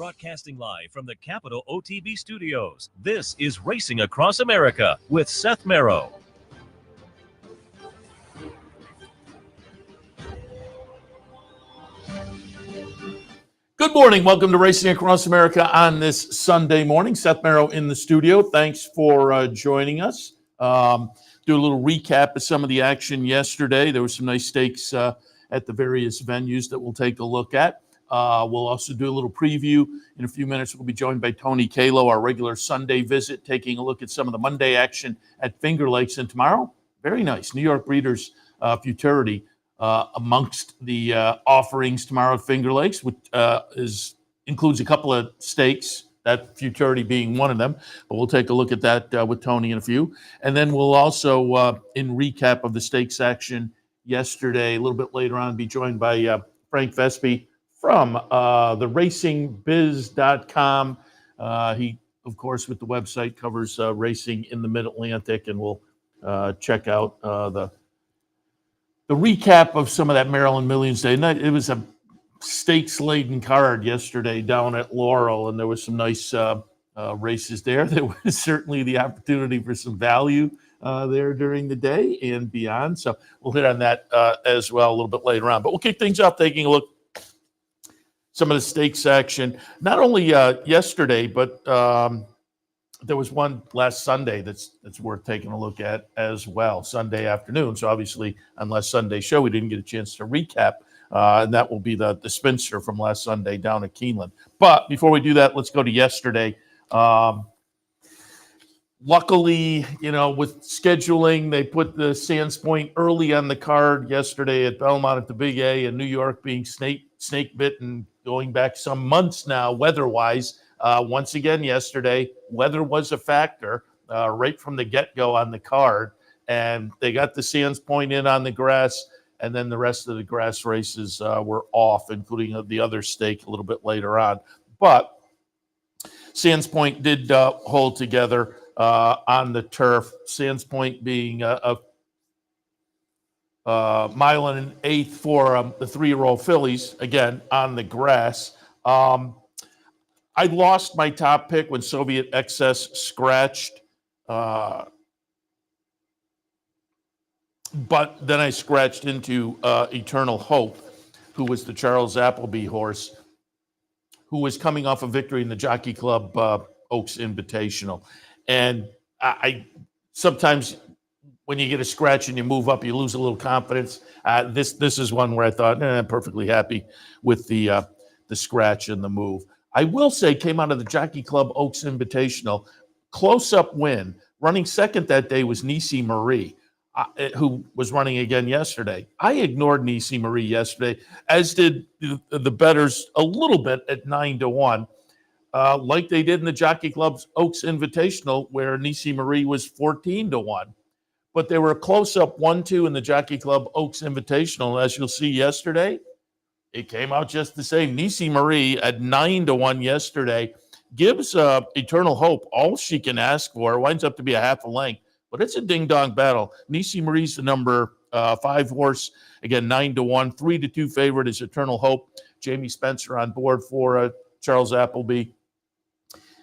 Broadcasting live from the Capital OTB studios, this is Racing Across America with Seth Merrow. Good morning. Welcome to Racing Across America on this Sunday morning. Seth Merrow in the studio. Thanks for joining us. Do a little recap of some of the action yesterday. There were some nice stakes at the various venues that we'll take a look at. We'll also do a little preview. In a few minutes, we'll be joined by Tony Calo, our regular Sunday visit, taking a look at some of the Monday action at Finger Lakes. And tomorrow, very nice, New York Breeders' Futurity amongst the offerings tomorrow at Finger Lakes, which includes a couple of stakes, that Futurity being one of them. But we'll take a look at that with Tony in a few. And then we'll also, in recap of the stakes action yesterday, a little bit later on, be joined by Frank Vespe from the racingbiz.com. He, of course, with the website, covers racing in the Mid-Atlantic, and we'll check out the recap of some of that Maryland Millions Day. It was a stakes-laden card yesterday down at Laurel, and there was some nice races there. There was certainly the opportunity for some value there during the day and beyond. So we'll hit on that as well a little bit later on. But we'll kick things off taking a look some of the stakes action, not only yesterday, but there was one last Sunday that's worth taking a look at as well, Sunday afternoon. So obviously, on last Sunday's show, we didn't get a chance to recap, and that will be the Spinster from last Sunday down at Keeneland. But before we do that, let's go to yesterday. Luckily, with scheduling, they put the Sands Point early on the card yesterday at Belmont at the Big A, and New York being snake bitten going back some months now, weather-wise. Once again yesterday, weather was a factor right from the get-go on the card, and they got the Sands Point in on the grass, and then the rest of the grass races were off, including the other stake a little bit later on. But Sands Point did hold together on the turf, Sands Point being a mile and an eighth for the 3-year-old fillies, again, on the grass. I lost my top pick when Soviet Excess scratched, but then I scratched into Eternal Hope, who was the Charles Appleby horse, who was coming off a victory in the Jockey Club Oaks Invitational. And I sometimes, when you get a scratch and you move up, you lose a little confidence. This is one where I thought, I'm perfectly happy with the scratch and the move. I will say, came out of the Jockey Club Oaks Invitational, close-up win. Running second that day was Nisi Marie, who was running again yesterday. I ignored Nisi Marie yesterday, as did the bettors a little bit at 9-1, like they did in the Jockey Club Oaks Invitational, where Nisi Marie was 14-1. But they were a close-up 1-2 in the Jockey Club Oaks Invitational. As you'll see yesterday, it came out just the same. Nisi Marie at 9-1 yesterday gives Eternal Hope all she can ask for. It winds up to be a half a length, but it's a ding-dong battle. Nisi Marie's the number 5 horse. Again, 9-1. 3-2 favorite is Eternal Hope. Jamie Spencer on board for Charles Appleby.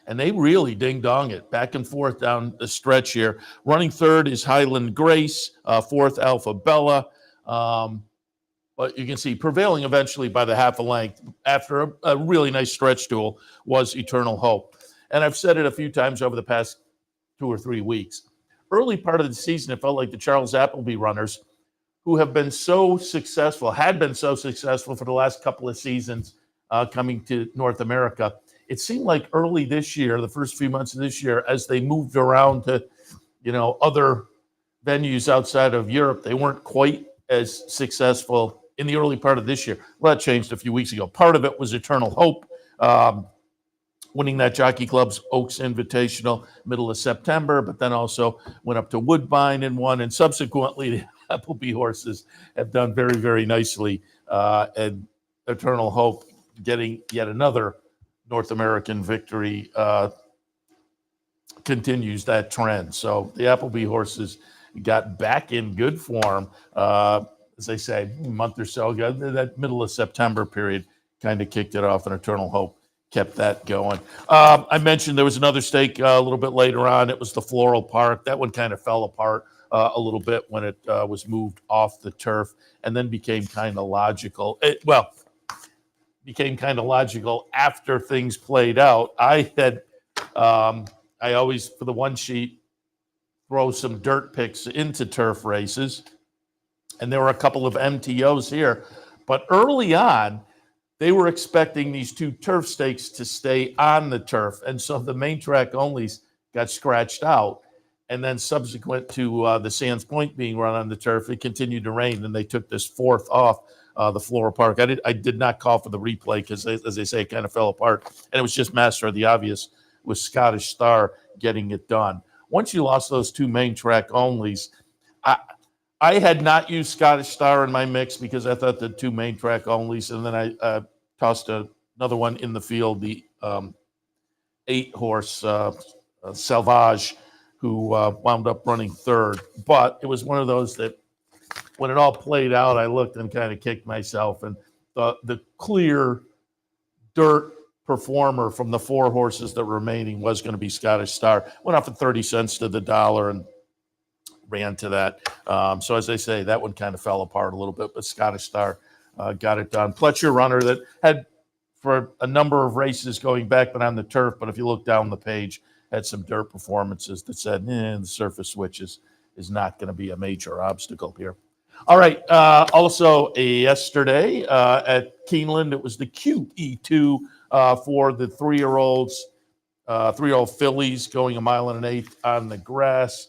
And they really ding-dong it back and forth down the stretch here. Running third is Highland Grace, fourth Alpha Bella. But you can see prevailing eventually by the half a length after a really nice stretch duel was Eternal Hope. And I've said it a few times over the past 2 or 3 weeks. Early part of the season, it felt like the Charles Appleby runners, who have been so successful, had been so successful for the last couple of seasons coming to North America. It seemed like early this year, the first few months of this year, as they moved around to, other venues outside of Europe, they weren't quite as successful in the early part of this year. Well, that changed a few weeks ago. Part of it was Eternal Hope, winning that Jockey Club's Oaks Invitational middle of September, but then also went up to Woodbine and won. And subsequently, the Appleby horses have done very, very nicely. And Eternal Hope getting yet another North American victory continues that trend. So the Appleby horses got back in good form, as I say, a month or so ago. That middle of September period kind of kicked it off, and Eternal Hope kept that going. I mentioned there was another stake a little bit later on. It was the Laurel Park. That one kind of fell apart a little bit when it was moved off the turf, and then became kind of logical. Became kind of logical after things played out. I always, for the one sheet, throw some dirt picks into turf races, and there were a couple of MTOs here. But early on, they were expecting these two turf stakes to stay on the turf. And so the main track onlys got scratched out. And then subsequent to the Sands Point being run on the turf, it continued to rain, and they took this fourth off the Laurel Park. I did not call for the replay because, as they say, it kind of fell apart. And it was just Master of the Obvious with Scottish Star getting it done. Once you lost those two main track onlys, I had not used Scottish Star in my mix because I thought the two main track onlys, and then I tossed another one in the field, the 8-horse Salvage, who wound up running third. But it was one of those that when it all played out, I looked and kind of kicked myself. And the clear dirt performer from the 4 horses that were remaining was going to be Scottish Star. Went off at 30 cents to the dollar and ran to that. So as they say, that one kind of fell apart a little bit, but Scottish Star got it done. Pletcher runner that had for a number of races going back, but on the turf. But if you look down the page, had some dirt performances that said, the surface switch is not going to be a major obstacle here. All right. Also, yesterday at Keeneland, it was the QE2 for the 3-year-olds, 3-year-old fillies going 1 1/8 miles on the grass.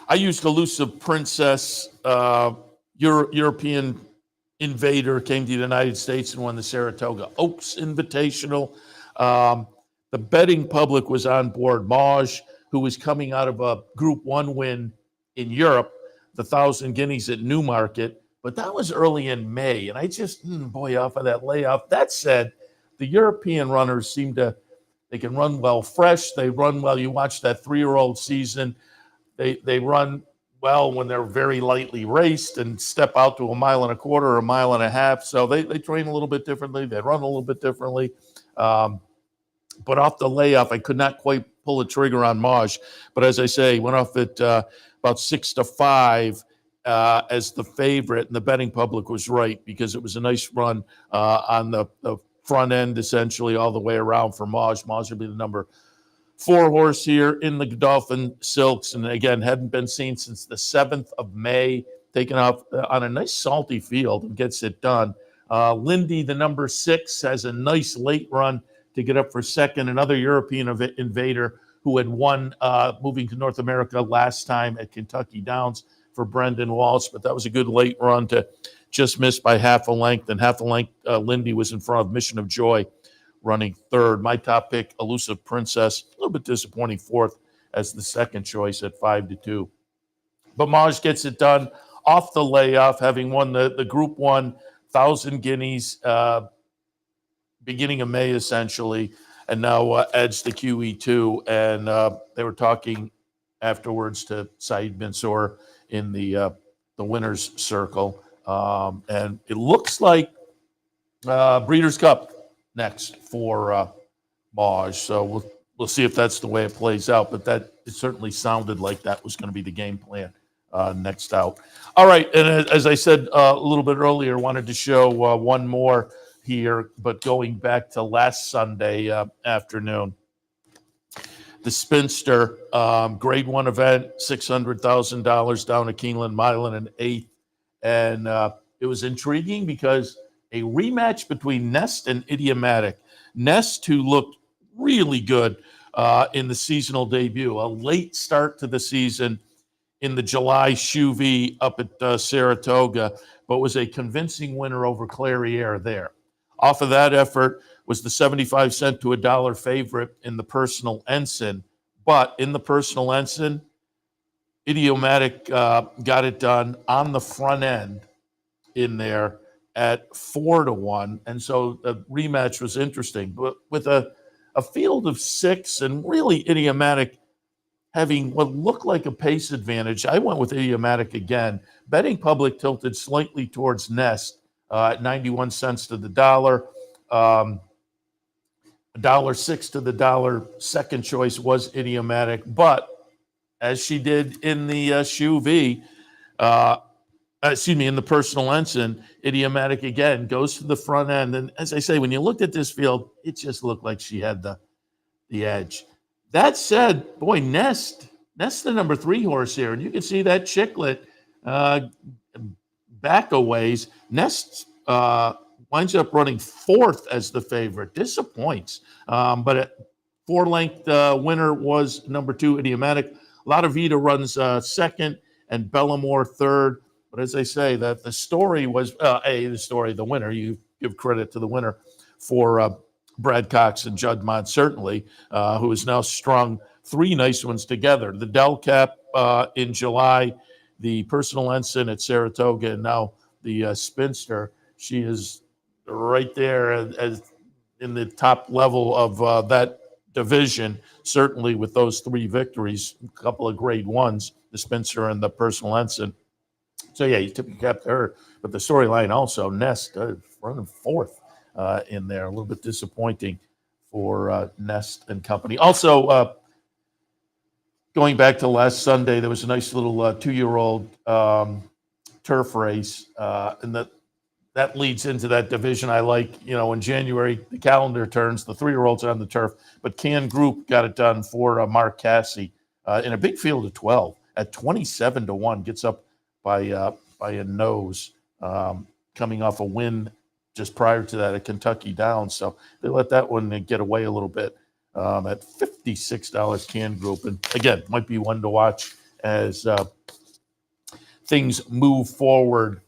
I used Elusive Princess, European Invader, came to the United States and won the Saratoga Oaks Invitational. The betting public was on board. Maj, who was coming out of a Group 1 win in Europe, the 1,000 Guineas at Newmarket, but that was early in May, and I just, off of that layoff. That said, the European runners they can run well fresh. They run well. You watch that 3-year-old season. They run well when they're very lightly raced and step out to 1.25 miles or 1.5 miles. So they train a little bit differently. They run a little bit differently. But off the layoff, I could not quite pull the trigger on Maj. But as I say, went off at about 6-5 as the favorite, and the betting public was right because it was a nice run on the front end, essentially all the way around for Maj. Maj would be the number 4 horse here in the Godolphin Silks, and again, hadn't been seen since the 7th of May, taken off on a nice salty field and gets it done. Lindy, the number 6, has a nice late run to get up for second. Another European invader who had won moving to North America last time at Kentucky Downs for Brendan Walsh, but that was a good late run to just miss by half a length, and half a length Lindy was in front of Mission of Joy, running third. My top pick, Elusive Princess, a little bit disappointing fourth as the second choice at 5-2. But Maj gets it done off the layoff, having won the Group 1 1,000 Guineas beginning of May, essentially, and now adds the QE2. And they were talking afterwards to Saeed Mansour in the winner's circle. And it looks like Breeders' Cup next for Maj. So we'll see if that's the way it plays out. But it certainly sounded like that was going to be the game plan next out. All right, and as I said a little bit earlier, wanted to show one more here, but going back to last Sunday afternoon. The Spinster Grade 1 event, $600,000 down at Keeneland, 1.125 miles. And it was intriguing because a rematch between Nest and Idiomatic. Nest, who looked really good in the seasonal debut, a late start to the season in the July Shoe up at Saratoga, but was a convincing winner over Clairiere there. Off of that effort was the 75 cent to $1 favorite in the Personal Ensign. But in the Personal Ensign, Idiomatic got it done on the front end in there at 4-1. And so the rematch was interesting. But with a field of 6 and really Idiomatic having what looked like a pace advantage, I went with Idiomatic again. Betting public tilted slightly towards Nest, at 91 cents to the dollar. $1.06 to the dollar. Second choice was Idiomatic, but as she did in the Shoe V, in the Personal Ensign, Idiomatic again goes to the front end. And as I say, when you looked at this field, it just looked like she had the edge. That said, boy, Nest's the number 3 horse here, and you can see that Chiclet back a ways. Nest winds up running 4th as the favorite. Disappoints, but a 4-length winner was number 2, Idiomatic. La Vida runs 2nd, and Bellamore 3rd. But as I say, that the story was the winner. You give credit to the winner for Brad Cox and Judd Mott, certainly, who has now strung 3 nice ones together. The Del Cap in July, the Personal Ensign at Saratoga, and now the Spinster. She is right there as in the top level of that division, certainly with those 3 victories, a couple of grade 1s, the Spinster and the Personal Ensign. So, yeah, you tip your cap to her. But the storyline also, Nest running 4th in there. A little bit disappointing for Nest and company. Also, going back to last Sunday, there was a nice little 2-year-old turf race. And that leads into that division I like. In January, the calendar turns, the 3-year-olds are on the turf. But Can Group got it done for Mark Cassie in a big field of 12 at 27-1. Gets up by a nose, coming off a win just prior to that at Kentucky Downs. So they let that one get away a little bit at $56 Can Group. And again, might be one to watch as things move forward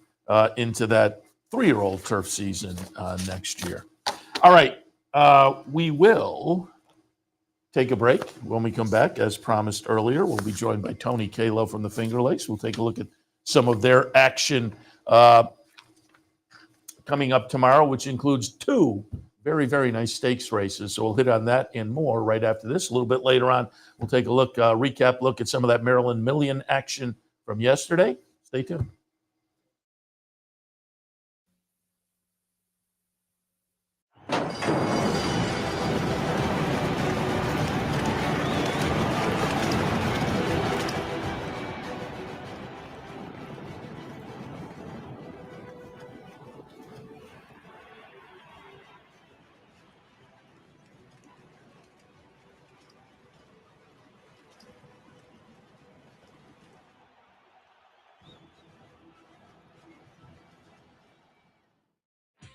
into that 3-year-old turf season next year. All right, we will take a break. When we come back, as promised earlier, we'll be joined by Tony Calo from the Finger Lakes. We'll take a look at some of their action coming up tomorrow, which includes 2 very, very nice stakes races. So we'll hit on that and more right after this. A little bit later on, we'll take a recap look at some of that Maryland Million action from yesterday. Stay tuned.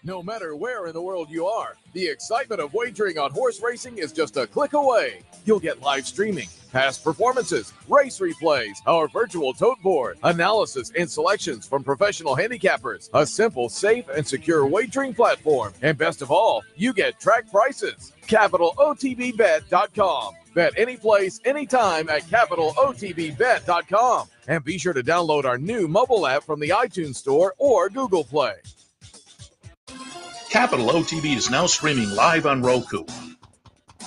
No matter where in the world you are, the excitement of wagering on horse racing is just a click away. You'll get live streaming, past performances, race replays, our virtual tote board, analysis and selections from professional handicappers, a simple, safe, and secure wagering platform, and best of all, you get track prices. CapitalOTBBet.com. Bet any place, anytime at CapitalOTBBet.com. And be sure to download our new mobile app from the iTunes Store or Google Play. Capital OTB is now streaming live on Roku.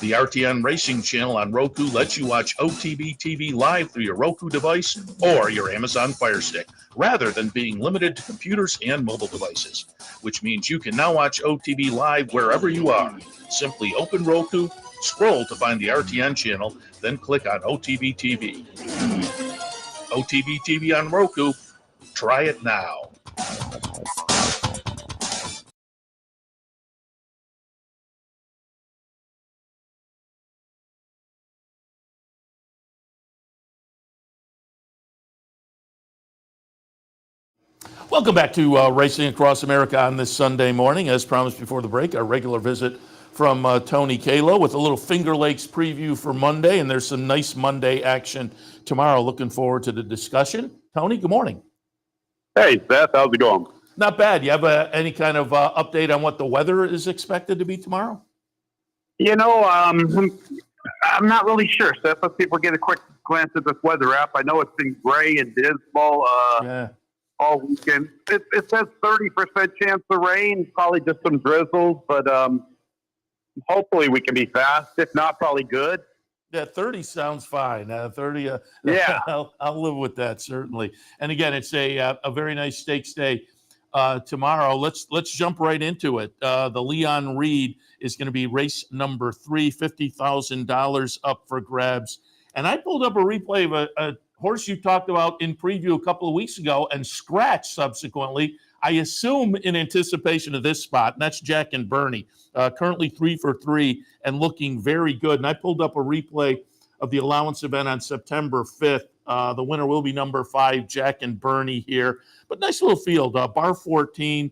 The RTN Racing channel on Roku lets you watch OTB TV live through your Roku device or your Amazon Fire Stick, rather than being limited to computers and mobile devices, which means you can now watch OTB live wherever you are. Simply open Roku, scroll to find the RTN channel, then click on OTB TV. OTB TV on Roku. Try it now. Welcome back to Racing Across America on this Sunday morning. As promised before the break, our regular visit from Tony Calo with a little Finger Lakes preview for Monday, and there's some nice Monday action tomorrow. Looking forward to the discussion. Tony, good morning. Hey, Seth, how's it going? Not bad. You have any kind of update on what the weather is expected to be tomorrow? I'm not really sure, Seth. Let's see if we'll get a quick glance at this weather app. I know it's been gray and dismal all weekend. It says 30% chance of rain, probably just some drizzles, but hopefully we can be fast. If not, probably good. Yeah, 30 sounds fine. 30, yeah. I'll live with that, certainly. And again, it's a very nice stakes day. tomorrow. Let's jump right into it. The Leon Reed is going to be race number 3, $50,000 up for grabs. And I pulled up a replay of a horse you talked about in preview a couple of weeks ago and scratched subsequently, I assume in anticipation of this spot, and that's Jack and Bernie, currently 3 for 3 and looking very good. And I pulled up a replay of the allowance event on September 5th. The winner will be number 5, Jack and Bernie here. But nice little field, bar 14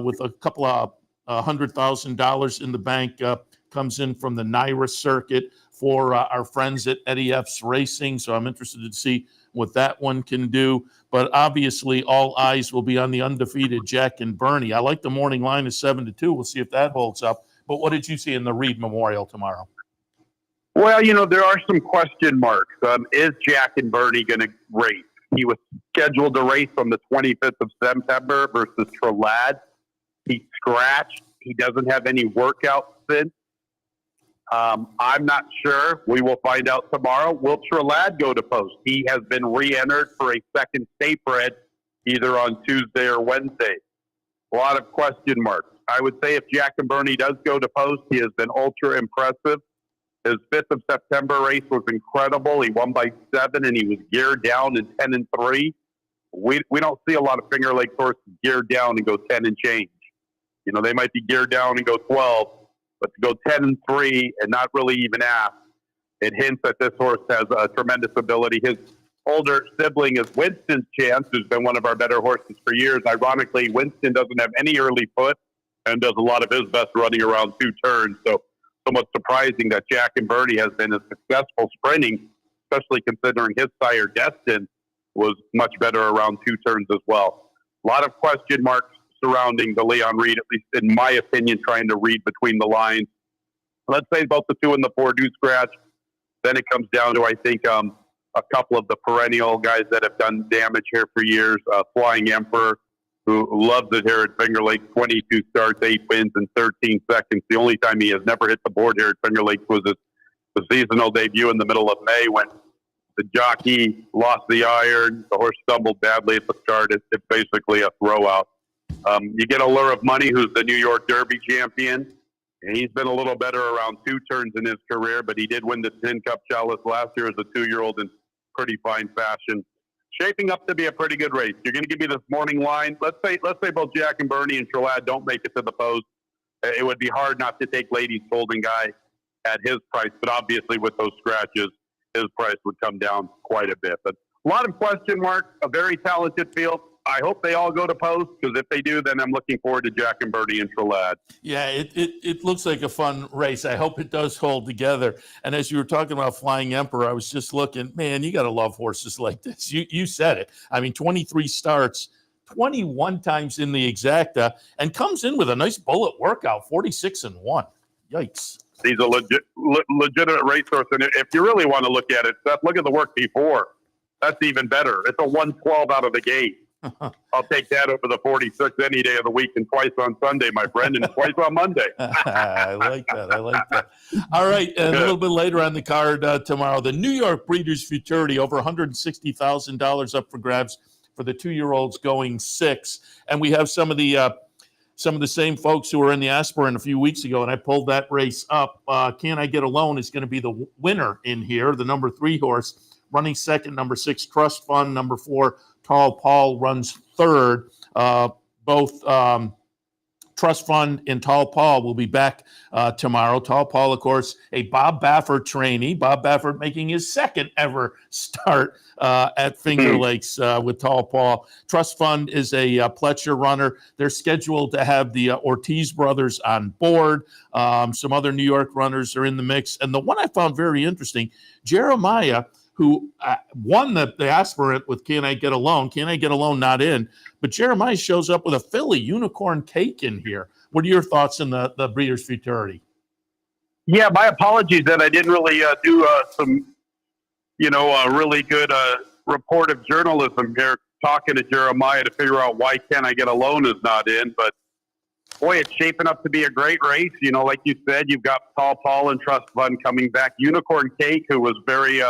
with a couple of $100,000 in the bank comes in from the Naira circuit for our friends at Eddie F's Racing. So I'm interested to see what that one can do. But obviously, all eyes will be on the undefeated Jack and Bernie. I like the morning line of 7-2. We'll see if that holds up. But what did you see in the Reed Memorial tomorrow? Well, there are some question marks. Is Jack and Bernie going to race? He was scheduled to race on the 25th of September versus Trelad. He scratched. He doesn't have any workouts since. I'm not sure. We will find out tomorrow. Will Trelad go to post? He has been re-entered for a second state bred either on Tuesday or Wednesday. A lot of question marks. I would say if Jack and Bernie does go to post, he has been ultra impressive. His 5th of September race was incredible. He won by 7, and he was geared down in 10-3. We don't see a lot of Finger Lakes horses geared down and go 10 and change. They might be geared down and go 12. But to go 10-3 and not really even ask, it hints that this horse has a tremendous ability. His older sibling is Winston's Chance, who's been one of our better horses for years. Ironically, Winston doesn't have any early foot and does a lot of his best running around 2 turns. So somewhat surprising that Jack and Bernie has been as successful sprinting, especially considering his sire Destin was much better around 2 turns as well. A lot of question marks surrounding the Leon Reed, at least in my opinion, trying to read between the lines. Let's say both the 2 and the 4 do scratch. Then it comes down to, I think, a couple of the perennial guys that have done damage here for years. Flying Emperor, who loves it here at Finger Lakes, 22 starts, 8 wins in 13 seconds. The only time he has never hit the board here at Finger Lakes was the seasonal debut in the middle of May when the jockey lost the iron. The horse stumbled badly at the start. It's basically a throwout. You get Allure of Money, who's the New York Derby champion. And he's been a little better around 2 turns in his career, but he did win the Tin Cup Chalice last year as a 2-year-old in pretty fine fashion. Shaping up to be a pretty good race. You're going to give me this morning line. Let's say both Jack and Bernie and Trelad don't make it to the post. It would be hard not to take Ladies Golden Guy at his price, but obviously with those scratches, his price would come down quite a bit. But a lot of question marks, a very talented field. I hope they all go to post, because if they do, then I'm looking forward to Jack and Bernie and Trelad. Yeah, it looks like a fun race. I hope it does hold together. And as you were talking about Flying Emperor, I was just looking, man, you got to love horses like this. You said it. I mean, 23 starts, 21 times in the exacta, and comes in with a nice bullet workout, 46-1. Yikes. He's a legitimate racehorse. And if you really want to look at it, Seth, look at the work before. That's even better. It's a 112 out of the gate. I'll take that over the 46 any day of the week, and twice on Sunday, my friend, and twice on Monday. I like that. All right, and a little bit later on the card tomorrow, the New York Breeders' Futurity, over $160,000 up for grabs for the 2-year-olds going 6. And we have some of the same folks who were in the Aspirant a few weeks ago, and I pulled that race up. Can I Get Alone is going to be the winner in here, the number 3 horse. Running second, number 6, Trust Fund. Number 4, Tall Paul runs third. Both Trust Fund and Tall Paul will be back tomorrow. Tall Paul, of course, a Bob Baffert trainee. Bob Baffert making his second ever start at Finger Lakes with Tall Paul. Trust Fund is a Pletcher runner. They're scheduled to have the Ortiz brothers on board. Some other New York runners are in the mix. And the one I found very interesting, Jeremiah, who won the Aspirant with Can I Get Alone. Can I Get Alone not in, but Jeremiah shows up with a filly, Unicorn Cake, in here. What are your thoughts on the Breeders' Futurity? Yeah, my apologies that I didn't really do some, really good reportive journalism here, talking to Jeremiah to figure out why Can I Get Alone is not in. But boy, it's shaping up to be a great race. Like you said, you've got Tall Paul and Trust Fund coming back. Unicorn Cake, who was very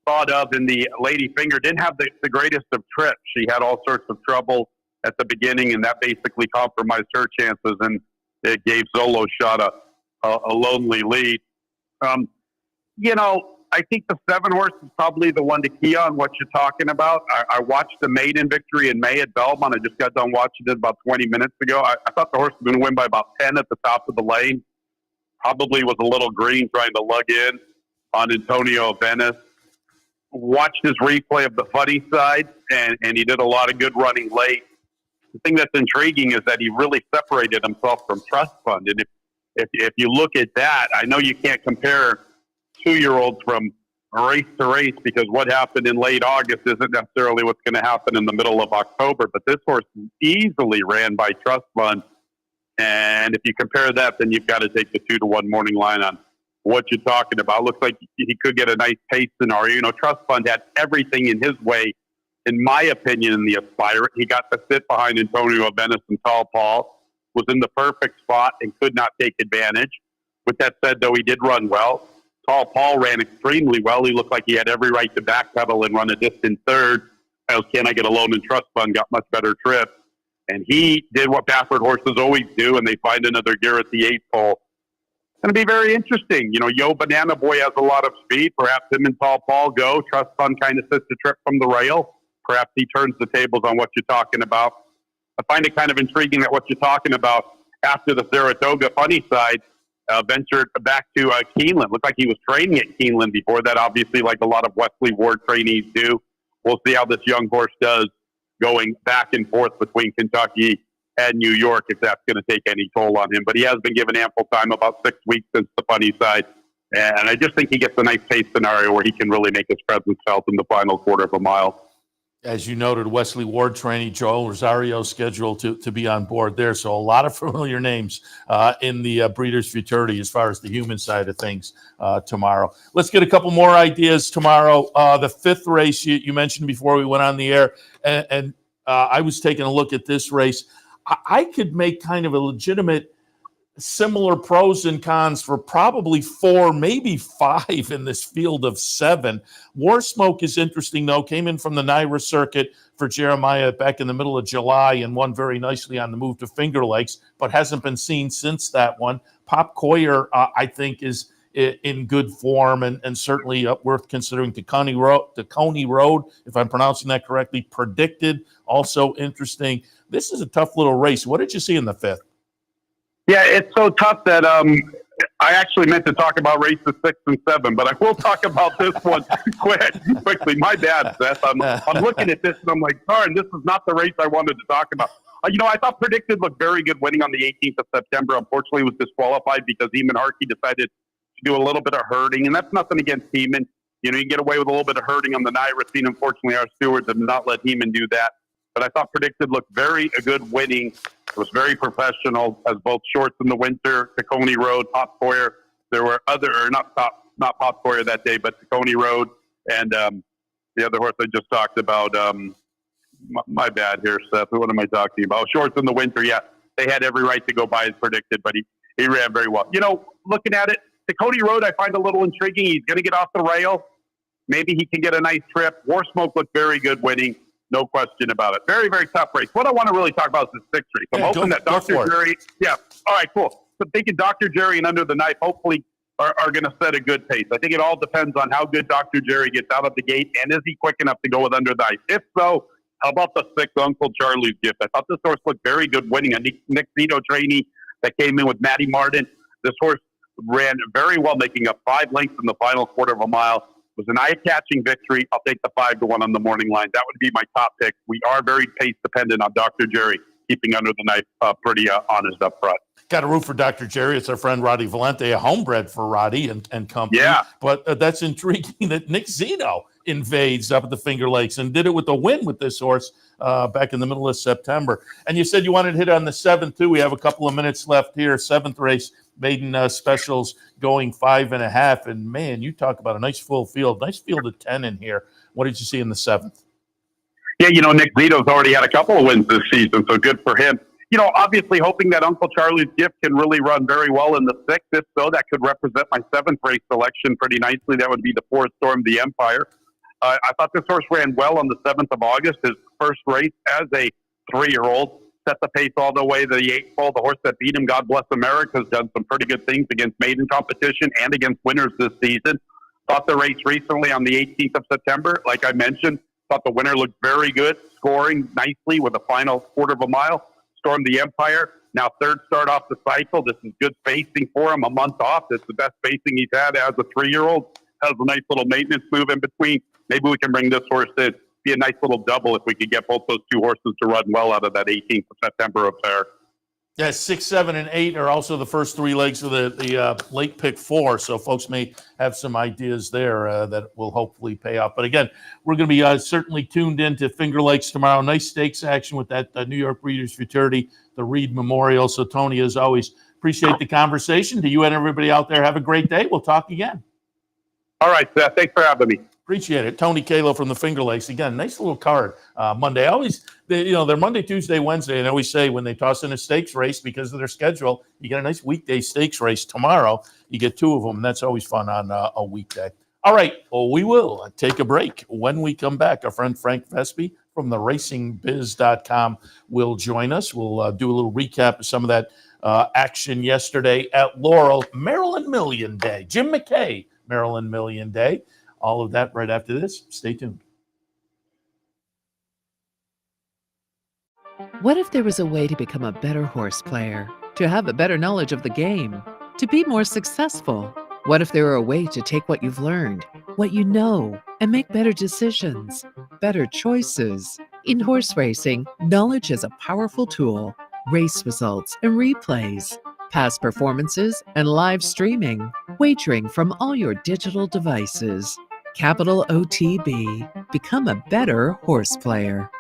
thought of in the Lady Finger, didn't have the greatest of trips. She had all sorts of trouble at the beginning, and that basically compromised her chances, and it gave Zolo Shot a lonely lead. I think the 7 horse is probably the one to key on what you're talking about. I watched the maiden victory in May at Belmont. I just got done watching it about 20 minutes ago. I thought the horse was going to win by about 10 at the top of the lane. Probably was a little green trying to lug in on Antonio Venice. Watched his replay of the funny side, and he did a lot of good running late. The thing that's intriguing is that he really separated himself from Trust Fund. And if you look at that, I know you can't compare 2-year-olds from race to race, because what happened in late August isn't necessarily what's going to happen in the middle of October. But this horse easily ran by Trust Fund. And if you compare that, then you've got to take the 2-to-1 morning line on what you're talking about. Looks like he could get a nice pace scenario. Trust Fund had everything in his way, in my opinion, in the Aspire. He got to sit behind Antonio Venice and Tall Paul, was in the perfect spot and could not take advantage. With that said, though, he did run well. Tall Paul ran extremely well. He looked like he had every right to backpedal and run a distant third. As Can I Get a Loan and Trust Fund got much better trip. And he did what Baffert horses always do, and they find another gear at the 8th hole. It's going to be very interesting. Yo Banana Boy has a lot of speed. Perhaps him and Tall Paul go. Trust Fund kind of sits the trip from the rail. Perhaps he turns the tables on what you're talking about. I find it kind of intriguing that what you're talking about after the Saratoga funny side ventured back to Keeneland. Looked like he was training at Keeneland before that, obviously, like a lot of Wesley Ward trainees do. We'll see how this young horse does going back and forth between Kentucky and New York, if that's going to take any toll on him. But he has been given ample time, about 6 weeks since the funny side. And I just think he gets a nice pace scenario where he can really make his presence felt in the final quarter of a mile. As you noted, Wesley Ward trainee, Joel Rosario scheduled to be on board there. So a lot of familiar names in the Breeders' Futurity as far as the human side of things tomorrow. Let's get a couple more ideas tomorrow. The 5th race you mentioned before we went on the air, and I was taking a look at this race. I could make kind of a legitimate similar pros and cons for probably 4, maybe 5 in this field of 7. War Smoke is interesting, though. Came in from the Naira circuit for Jeremiah back in the middle of July and won very nicely on the move to Finger Lakes, but hasn't been seen since that one. Pop Coyer, I think, is in good form and certainly worth considering. to Coney Road, if I'm pronouncing that correctly, Predicted, also interesting. This is a tough little race. What did you see in the 5th? Yeah, it's so tough that I actually meant to talk about races 6 and 7, but I will talk about this one quickly. My bad, Seth. I'm looking at this and I'm like, darn, this is not the race I wanted to talk about. I thought Predicted looked very good winning on the 18th of September. Unfortunately, was disqualified because Heeman Harkey decided to do a little bit of herding, and that's nothing against Heeman. You get away with a little bit of herding on the Naira scene. Unfortunately, our stewards have not let Heeman do that. But I thought Predicted looked very good winning. It was very professional, as both shorts in the winter, Coney Road, Pop Coyer. There were not Pop Coyer that day, but Coney Road and the other horse I just talked about. My bad here, Seth. What am I talking about? Shorts in the winter, yeah. They had every right to go by as predicted, but he ran very well. Looking at it, the Coney Road I find a little intriguing. He's going to get off the rail. Maybe he can get a nice trip. War Smoke looked very good winning. No question about it. Very, very tough race. What I want to really talk about is the 6th race. I'm hoping that Dr. Jerry. Yeah. All right, cool. So thinking Dr. Jerry and Under the Knife hopefully are going to set a good pace. I think it all depends on how good Dr. Jerry gets out of the gate, and is he quick enough to go with Under the Knife? If so, how about the 6th, Uncle Charlie's Gift? I thought this horse looked very good winning. A Nick Zito trainee that came in with Matty Martin. This horse ran very well, making up 5 lengths in the final quarter of a mile. It was an eye-catching victory. I'll take the 5-1 on the morning line. That would be my top pick. We are very pace-dependent on Dr. Jerry, keeping Under the Knife pretty honest up front. Got to root for Dr. Jerry. It's our friend Roddy Valente, a homebred for Roddy and company. Yeah. But that's intriguing that Nick Zito invades up at the Finger Lakes and did it with a win with this horse back in the middle of September. And you said you wanted to hit on the 7th, too. We have a couple of minutes left here. 7th race, maiden specials going 5.5. And, man, you talk about a nice full field. Nice field of 10 in here. What did you see in the 7th? Yeah, Nick Zito's already had a couple of wins this season, so good for him. Obviously hoping that Uncle Charlie's Gift can really run very well in the 6th. If so, that could represent my 7th race selection pretty nicely. That would be the 4th Storm the Empire. I thought this horse ran well on the 7th of August, his first race as a 3-year-old. Set the pace all the way to the 8th pole. The horse that beat him, God Bless America, has done some pretty good things against maiden competition and against winners this season. Thought the race recently on the 18th of September, like I mentioned, thought the winner looked very good, scoring nicely with a final quarter of a mile. Stormed the Empire. Now third start off the cycle. This is good spacing for him. A month off. It's the best spacing he's had as a 3-year-old. Has a nice little maintenance move in between. Maybe we can bring this horse in. Be a nice little double if we could get both those two horses to run well out of that 18th of September affair. Yeah, 6, 7, and 8 are also the first 3 legs of the late pick 4. So folks may have some ideas there that will hopefully pay off. But again, we're going to be certainly tuned into Finger Lakes tomorrow. Nice stakes action with that New York Breeders' Futurity, the Reed Memorial. So Tony, as always, appreciate the conversation. To you and everybody out there, have a great day. We'll talk again. All right, Seth. Thanks for having me. Appreciate it. Tony Calo from the Finger Lakes. Again, nice little card Monday. They're Monday, Tuesday, Wednesday, and I always say when they toss in a stakes race because of their schedule, you get a nice weekday stakes race tomorrow. You get 2 of them. That's always fun on a weekday. All right. Well, we will take a break. When we come back, our friend Frank Vespe from the RacingBiz.com will join us. We'll do a little recap of some of that action yesterday at Laurel, Maryland Million Day. Jim McKay, Maryland Million Day. All of that right after this. Stay tuned. What if there was a way to become a better horse player, to have a better knowledge of the game, to be more successful? What if there were a way to take what you've learned, what you know, and make better decisions, better choices? In horse racing, knowledge is a powerful tool. Race results and replays, past performances and live streaming, wagering from all your digital devices. Capital OTB. Become a better horse player.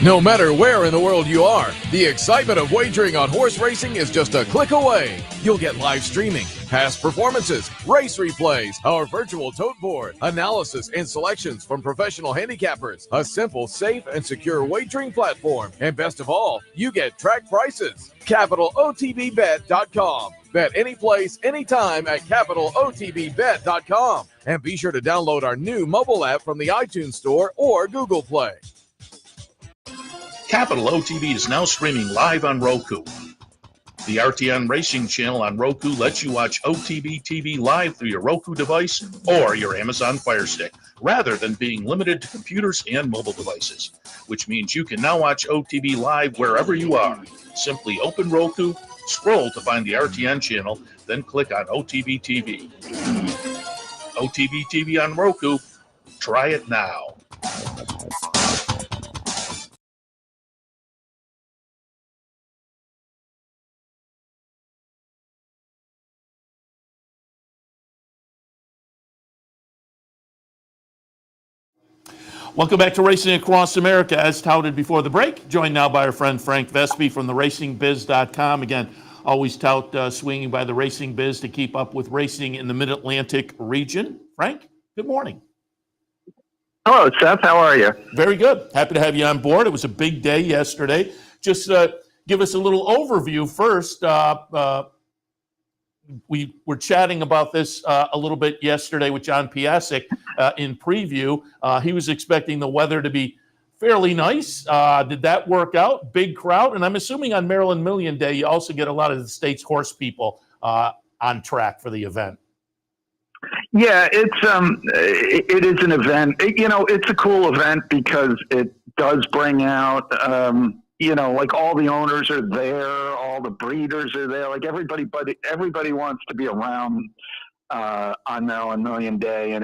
No matter where in the world you are, the excitement of wagering on horse racing is just a click away. You'll get live streaming, past performances, race replays, our virtual tote board, analysis and selections from professional handicappers, a simple, safe, and secure wagering platform, and best of all, you get track prices. CapitalOTBBet.com. Bet any place, anytime at CapitalOTBBet.com. And be sure to download our new mobile app from the iTunes Store or Google Play. Capital OTB is now streaming live on Roku. The RTN Racing channel on Roku lets you watch OTB TV live through your Roku device or your Amazon Fire Stick, rather than being limited to computers and mobile devices, which means you can now watch OTB live wherever you are. Simply open Roku, scroll to find the RTN channel, then click on OTB TV. OTB TV on Roku. Try it now. Welcome back to Racing Across America, as touted before the break. Joined now by our friend Frank Vespe from the RacingBiz.com. Again, always tout swinging by the Racing Biz to keep up with racing in the Mid-Atlantic region. Frank, good morning. Hello, Seth. How are you? Very good. Happy to have you on board. It was a big day yesterday. Just give us a little overview first. We were chatting about this a little bit yesterday with John Piasek in preview. He was expecting the weather to be fairly nice. Did that work out? Big crowd. And I'm assuming on Maryland Million Day, you also get a lot of the state's horse people on track for the event. Yeah, it is an event. It's a cool event because it does bring out, like all the owners are there, all the breeders are there, like everybody wants to be around on Maryland Million Day. And,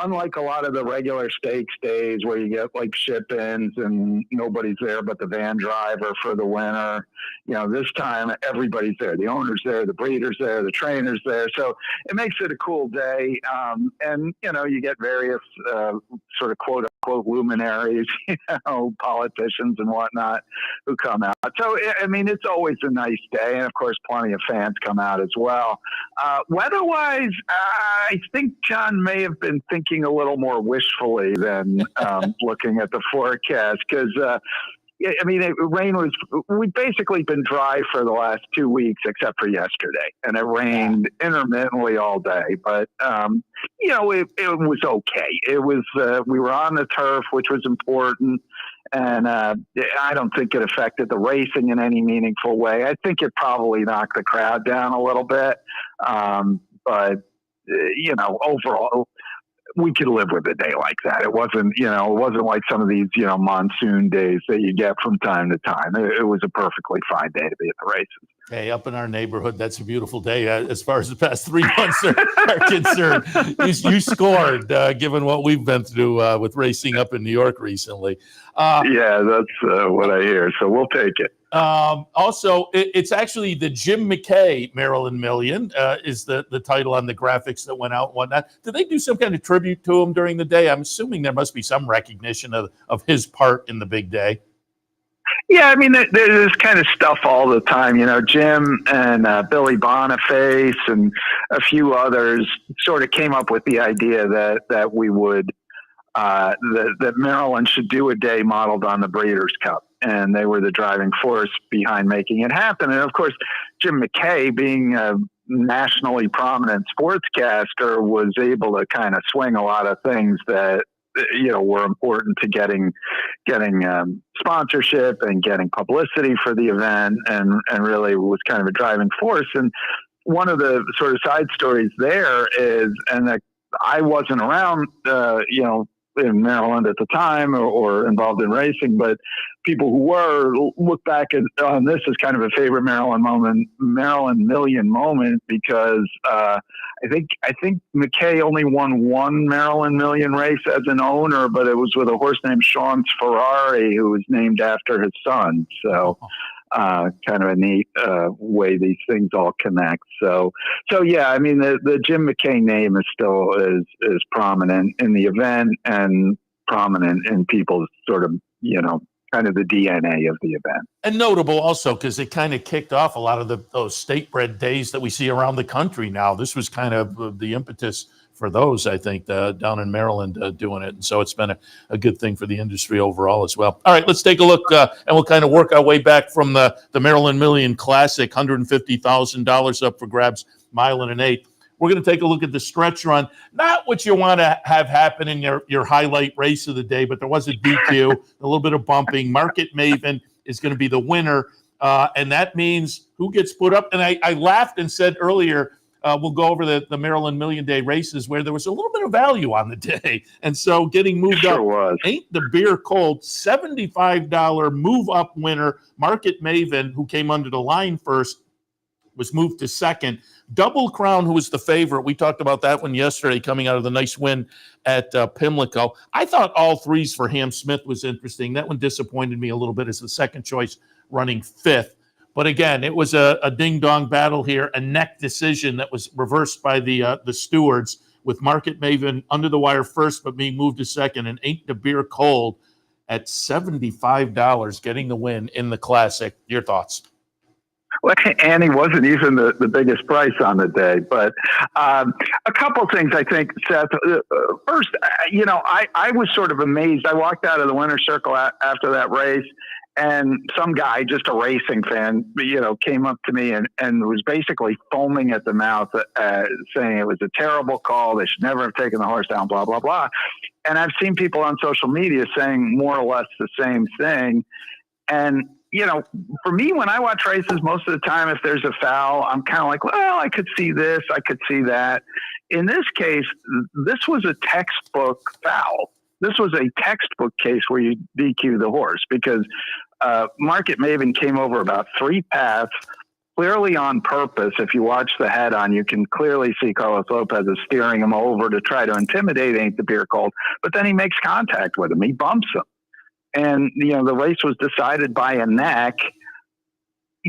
unlike a lot of the regular stakes days where you get like ship-ins and nobody's there but the van driver for the winner, this time everybody's there. The owner's there, the breeder's there, the trainer's there. So it makes it a cool day. And, you get various sort of quote-unquote luminaries, politicians and whatnot who come out. So, it's always a nice day. And, of course, plenty of fans come out as well. Weather-wise, I think John may have been thinking a little more wishfully than looking at the forecast because, we've basically been dry for the last 2 weeks except for yesterday, and it rained intermittently all day. But, it was okay. It was, we were on the turf, which was important. And I don't think it affected the racing in any meaningful way. I think it probably knocked the crowd down a little bit. But, overall, we could live with a day like that. It wasn't like some of these, monsoon days that you get from time to time. It was a perfectly fine day to be at the races. Hey, up in our neighborhood, that's a beautiful day. As far as the past 3 months are concerned, you scored, given what we've been through with racing up in New York recently. Yeah, that's what I hear. So we'll take it. Also, it's actually the Jim McKay Maryland Million is the title on the graphics that went out and whatnot. Did they do some kind of tribute to him during the day? I'm assuming there must be some recognition of his part in the big day. Yeah, I mean, there's kind of stuff all the time. Jim and Billy Boniface and a few others sort of came up with the idea that we would that Maryland should do a day modeled on the Breeders' Cup, and they were the driving force behind making it happen. And of course, Jim McKay, being a nationally prominent sportscaster, was able to kind of swing a lot of things that were important to getting sponsorship and getting publicity for the event, and really was kind of a driving force. And one of the sort of side stories there is, and I wasn't around, in Maryland at the time or involved in racing, but people who were look back on this as kind of a favorite Maryland Million moment, because I think McKay only won one Maryland Million race as an owner, but it was with a horse named Sean's Ferrari, who was named after his son. So kind of a neat way these things all connect. So yeah, I mean, the Jim McKay name is still is prominent in the event and prominent in people's sort of, kind of the DNA of the event. And notable also because it kind of kicked off a lot of those state-bred days that we see around the country now. This was kind of the impetus for those, I think, down in Maryland doing it. And so it's been a good thing for the industry overall as well. All right, let's take a look, and we'll kind of work our way back from the Maryland Million Classic, $150,000 up for grabs, mile and an eighth. We're going to take a look at the stretch run. Not what you want to have happen in your highlight race of the day, but there was a DQ, a little bit of bumping. Market Maven is going to be the winner, and that means who gets put up. And I laughed and said earlier, we'll go over the Maryland Million Day races where there was a little bit of value on the day. And so getting moved up, Ain't the Beer Cold, $75 move up winner. Market Maven, who came under the line first, was moved to second. Double Crown, who was the favorite. We talked about that one yesterday, coming out of the nice win at Pimlico. I thought all threes for Ham Smith was interesting. That one disappointed me a little bit as the second choice, running fifth. But again, it was a ding-dong battle here, a neck decision that was reversed by the stewards, with Market Maven under the wire first, but being moved to second, and Ain't the Beer Cold at $75, getting the win in the Classic. Your thoughts? Well, Annie wasn't even the biggest price on the day, but a couple things, I think, Seth. First, I was sort of amazed. I walked out of the winner's circle after that race, and some guy, just a racing fan, came up to me and was basically foaming at the mouth, saying it was a terrible call. They should never have taken the horse down, blah, blah, blah. And I've seen people on social media saying more or less the same thing. And, for me, when I watch races, most of the time, if there's a foul, I'm kind of like, well, I could see this, I could see that. In this case, this was a textbook foul. This was a textbook case where you DQ the horse, because Market Maven came over about three paths, clearly on purpose. If you watch the head on, you can clearly see Carlos Lopez is steering him over to try to intimidate Ain't the Beer Cold, but then he makes contact with him. He bumps him. And, the race was decided by a neck.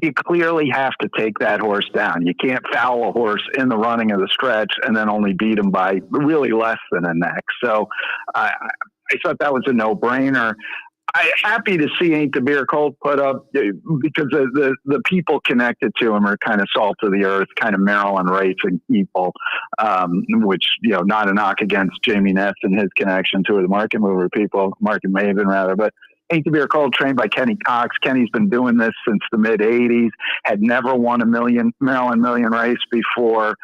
You clearly have to take that horse down. You can't foul a horse in the running of the stretch and then only beat him by really less than a neck. So I thought that was a no-brainer. I'm happy to see Ain't the Beer Cold put up, because the people connected to him are kind of salt of the earth, kind of Maryland racing people, which, not a knock against Jamie Ness and his connection to the Market Maven rather. But Ain't to Be Cold, trained by Kenny Cox. Kenny's been doing this since the mid '80s. Had never won a Maryland Million race before,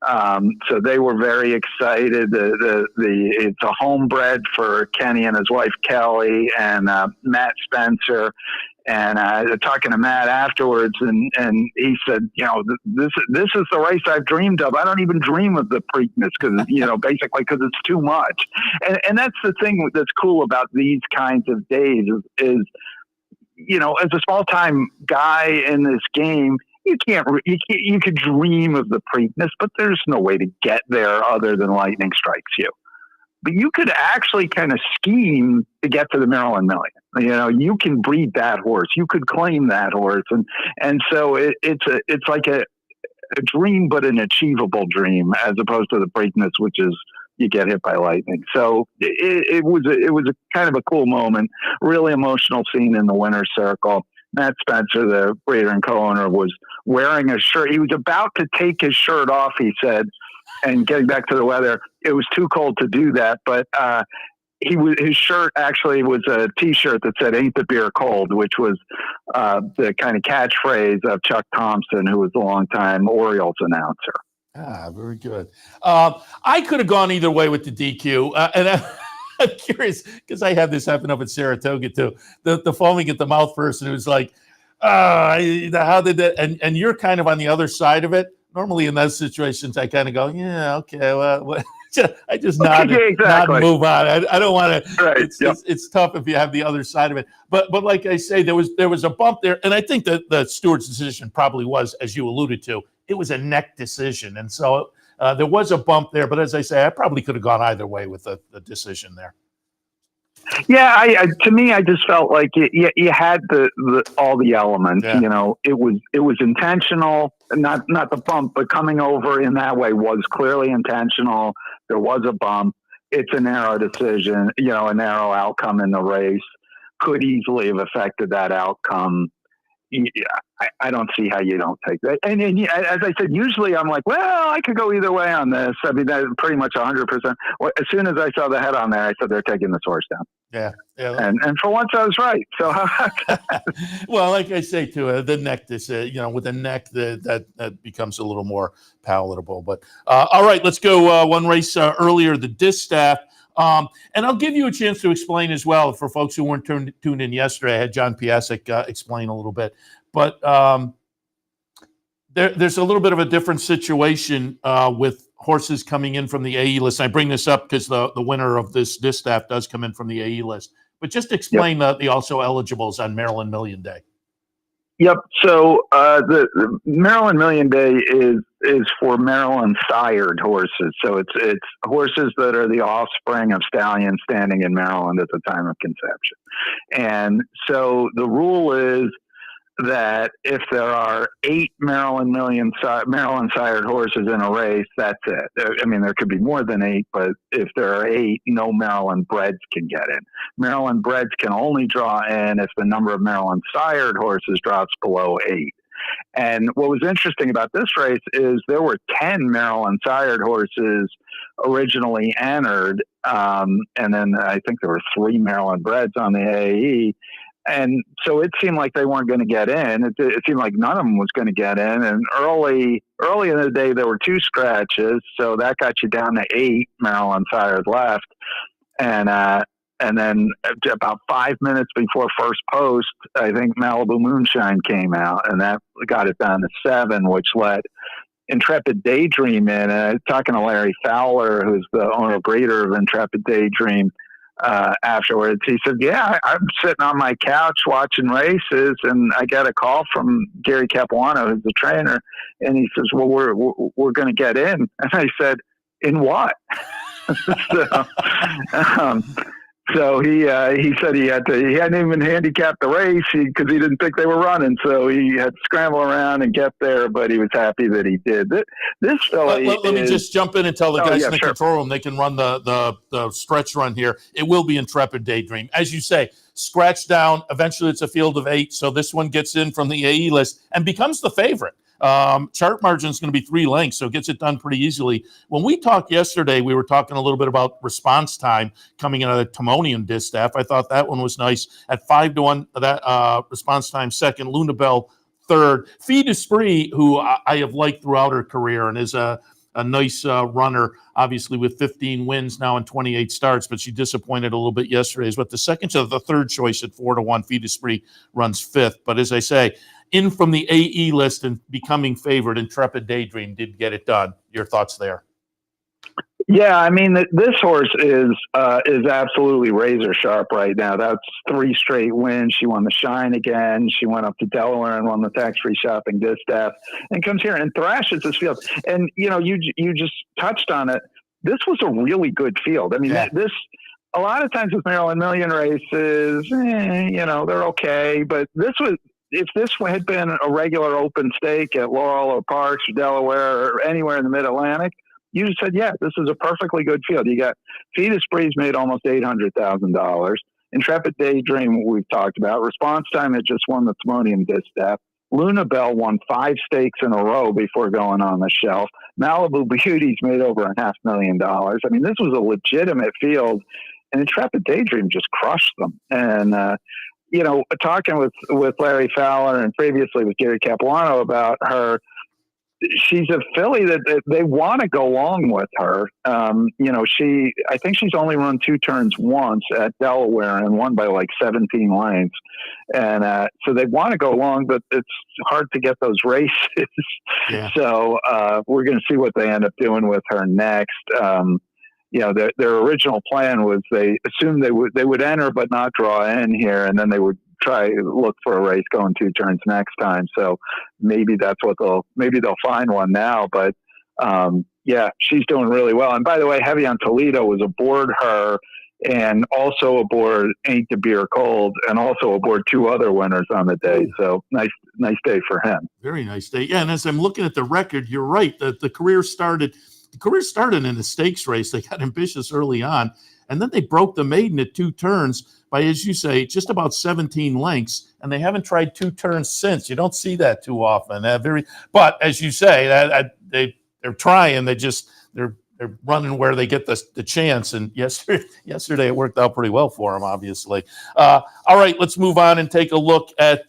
so they were very excited. It's a homebred for Kenny and his wife Kelly and Matt Spencer. And talking to Matt afterwards, and he said, this is the race I've dreamed of. I don't even dream of the Preakness because, basically because it's too much. And that's the thing that's cool about these kinds of days is as a small time guy in this game, you could dream of the Preakness, but there's no way to get there other than lightning strikes you. But you could actually kind of scheme to get to the Maryland Million. You can breed that horse. You could claim that horse, and so it's like a dream, but an achievable dream, as opposed to the Preakness, which is you get hit by lightning. So it was a kind of a cool moment, really emotional scene in the winner's circle. Matt Spencer, the breeder and co-owner, was wearing a shirt. He was about to take his shirt off, he said. And getting back to the weather, it was too cold to do that. But his shirt actually was a T-shirt that said "Ain't the beer cold," which was the kind of catchphrase of Chuck Thompson, who was a longtime Orioles announcer. Ah, very good. I could have gone either way with the DQ, and I'm curious because I had this happen up at Saratoga too. The foaming at the mouth person who's like, how did that? And you're kind of on the other side of it. Normally in those situations, I kind of go, yeah, okay, well, I just nod, nod and move on. I don't want to. Right, it's tough if you have the other side of it. But like I say, there was a bump there, and I think that the steward's decision probably was, as you alluded to, it was a neck decision, and so there was a bump there. But as I say, I probably could have gone either way with the decision there. Yeah, to me, I just felt like you had all the elements. Yeah. It was intentional, not the bump, but coming over in that way was clearly intentional. There was a bump. It's a narrow decision. A narrow outcome in the race could easily have affected that outcome. I don't see how you don't take that. And as I said, usually I'm like, well, I could go either way on this. I mean, that's pretty much 100%. Well, as soon as I saw the head on there, I said, they're taking this horse down. Yeah. And for once I was right. So, well, like I say too, the neck, with the neck, that becomes a little more palatable. But all right, let's go one race earlier, the Distaff. And I'll give you a chance to explain as well for folks who weren't tuned in yesterday. I had John Piasek explain a little bit, but there's a little bit of a different situation with horses coming in from the AE list. I bring this up because the winner of this Distaff does come in from the AE list. But just explain the also eligibles on Maryland Million Day. Yep. So the Maryland Million Day is for Maryland sired horses. So it's horses that are the offspring of stallions standing in Maryland at the time of conception. And so the rule is that if there are 8 Maryland sired horses in a race, that's it. I mean, there could be more than 8, but if there are 8, no Maryland breds can get in. Maryland breds can only draw in if the number of Maryland sired horses drops below 8. And what was interesting about this race is there were 10 Maryland sired horses originally entered, and then I think there were 3 Maryland breds on the AE. And so it seemed like they weren't going to get in. It seemed like none of them was going to get in. And early in the day, there were 2 scratches. So that got you down to 8 Maryland sires left. And then about 5 minutes before first post, I think Malibu Moonshine came out, and that got it down to 7, which let Intrepid Daydream in. Talking to Larry Fowler, who's the owner breeder of Intrepid Daydream, afterwards, he said, I'm sitting on my couch watching races, and I got a call from Gary Capuano, who's the trainer, and he says, well, we're going to get in. And I said, in what? So he said he hadn't even handicapped the race because he didn't think they were running. So he had to scramble around and get there, but he was happy that he did. This filly. Let me just jump in and tell the guys in the control room they can run the stretch run here. It will be Intrepid Daydream. As you say, scratch down. Eventually it's a field of 8. So this one gets in from the AE list and becomes the favorite. Chart margin is going to be 3 lengths, so it gets it done pretty easily. When we talked yesterday, we were talking a little bit about response time coming out of the Timonium distaff. I thought that one was nice at 5-1. That response time second, Luna Bell third. Fille d'Esprit, who I have liked throughout her career and is a nice runner, obviously with 15 wins now and 28 starts, but she disappointed a little bit yesterday. Is what the third choice at 4-1. Fille d'Esprit runs fifth. But as I say, in from the AE list and becoming favored, Intrepid Daydream did get it done. Your thoughts there? Yeah, I mean, this horse is absolutely razor sharp right now. That's 3 straight wins. She won the Shine again. She went up to Delaware and won the tax-free shopping distaff, and comes here and thrashes this field. And you just touched on it. This was a really good field. I mean, this a lot of times with Maryland Million races, they're okay, but if this had been a regular open stake at Laurel or Parks or Delaware or anywhere in the Mid-Atlantic, you just said, yeah, this is a perfectly good field. You got Fille d'Esprit's made almost $800,000. Intrepid Daydream, we've talked about. Response Time had just won the Timonium distaff. Luna Bell won 5 stakes in a row before going on the shelf. Malibu Beauty's made over $500,000. I mean, this was a legitimate field, and Intrepid Daydream just crushed them. And, talking with Larry Fowler and previously with Gary Capuano about her, she's a filly that they want to go long with her. I think she's only run 2 turns once at Delaware and won by like 17 lengths. And so they want to go long, but it's hard to get those races. Yeah. So we're going to see what they end up doing with her next. Their original plan was they assumed they would enter but not draw in here, and then they would try look for a race going 2 turns next time. So maybe that's what they'll find one now. But she's doing really well. And by the way, Heavy on Toledo was aboard her and also aboard Ain't the Beer Cold and also aboard 2 other winners on the day. So nice day for him. Very nice day. Yeah. And as I'm looking at the record, you're right that the career started in a stakes race. They got ambitious early on, and then they broke the maiden at 2 turns by, as you say, just about 17 lengths, and they haven't tried 2 turns since. You don't see that too often. But as you say, they're trying. They're running where they get the chance. And yesterday it worked out pretty well for them, obviously. All right, let's move on and take a look at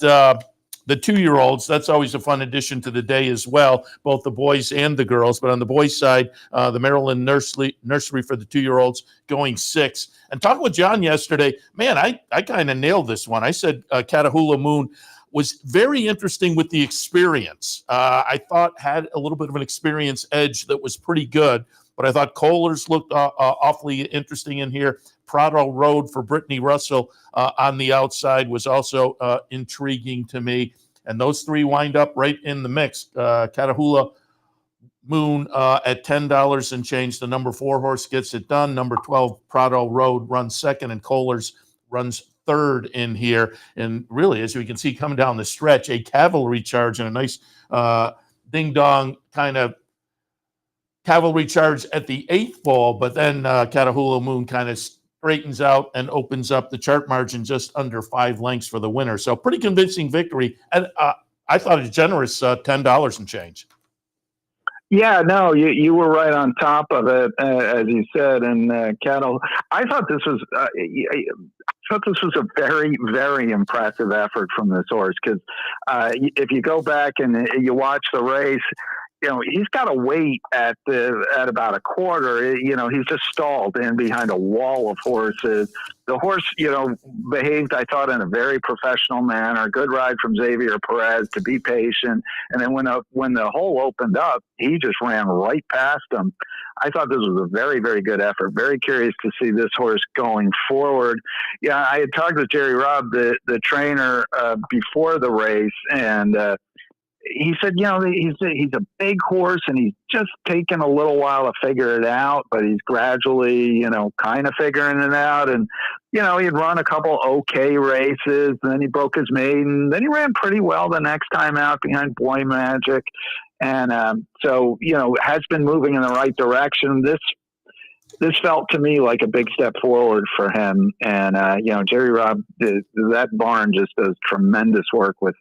the 2-year-olds. That's always a fun addition to the day as well, both the boys and the girls. But on the boys' side, the Maryland nursery for the 2-year-olds going 6. And talking with John yesterday, man, I kind of nailed this one. I said Catahoula Moon was very interesting with the experience. I thought had a little bit of an experience edge that was pretty good. But I thought Kohlers looked awfully interesting in here. Prado Road for Brittany Russell on the outside was also intriguing to me. And those 3 wind up right in the mix. Catahoula Moon at $10 and change. The number 4 horse gets it done. Number 12, Prado Road, runs second, and Kohlers runs third in here. And really, as we can see coming down the stretch, a cavalry charge and a nice ding-dong kind of cavalry charge at the 8th ball, but then Catahoula Moon kind of straightens out and opens up the chart margin just under 5 lengths for the winner. So pretty convincing victory. And I thought a generous $10 and change. Yeah, no, you were right on top of it, as you said. And I thought this was a very, very impressive effort from this horse, because if you go back and you watch the race, he's got to wait at about a quarter. He's just stalled in behind a wall of horses. The horse, behaved, I thought, in a very professional manner. Good ride from Xavier Perez to be patient. And then when the hole opened up, he just ran right past him. I thought this was a very, very good effort. Very curious to see this horse going forward. Yeah, I had talked with Jerry Robb, the trainer, before the race, and he said, he's a big horse and he's just taking a little while to figure it out, but he's gradually, kind of figuring it out. And, he'd run a couple okay races, and then he broke his maiden. Then he ran pretty well the next time out behind Boy Magic. And so, has been moving in the right direction. This felt to me like a big step forward for him. And, Jerry Robb, that barn just does tremendous work with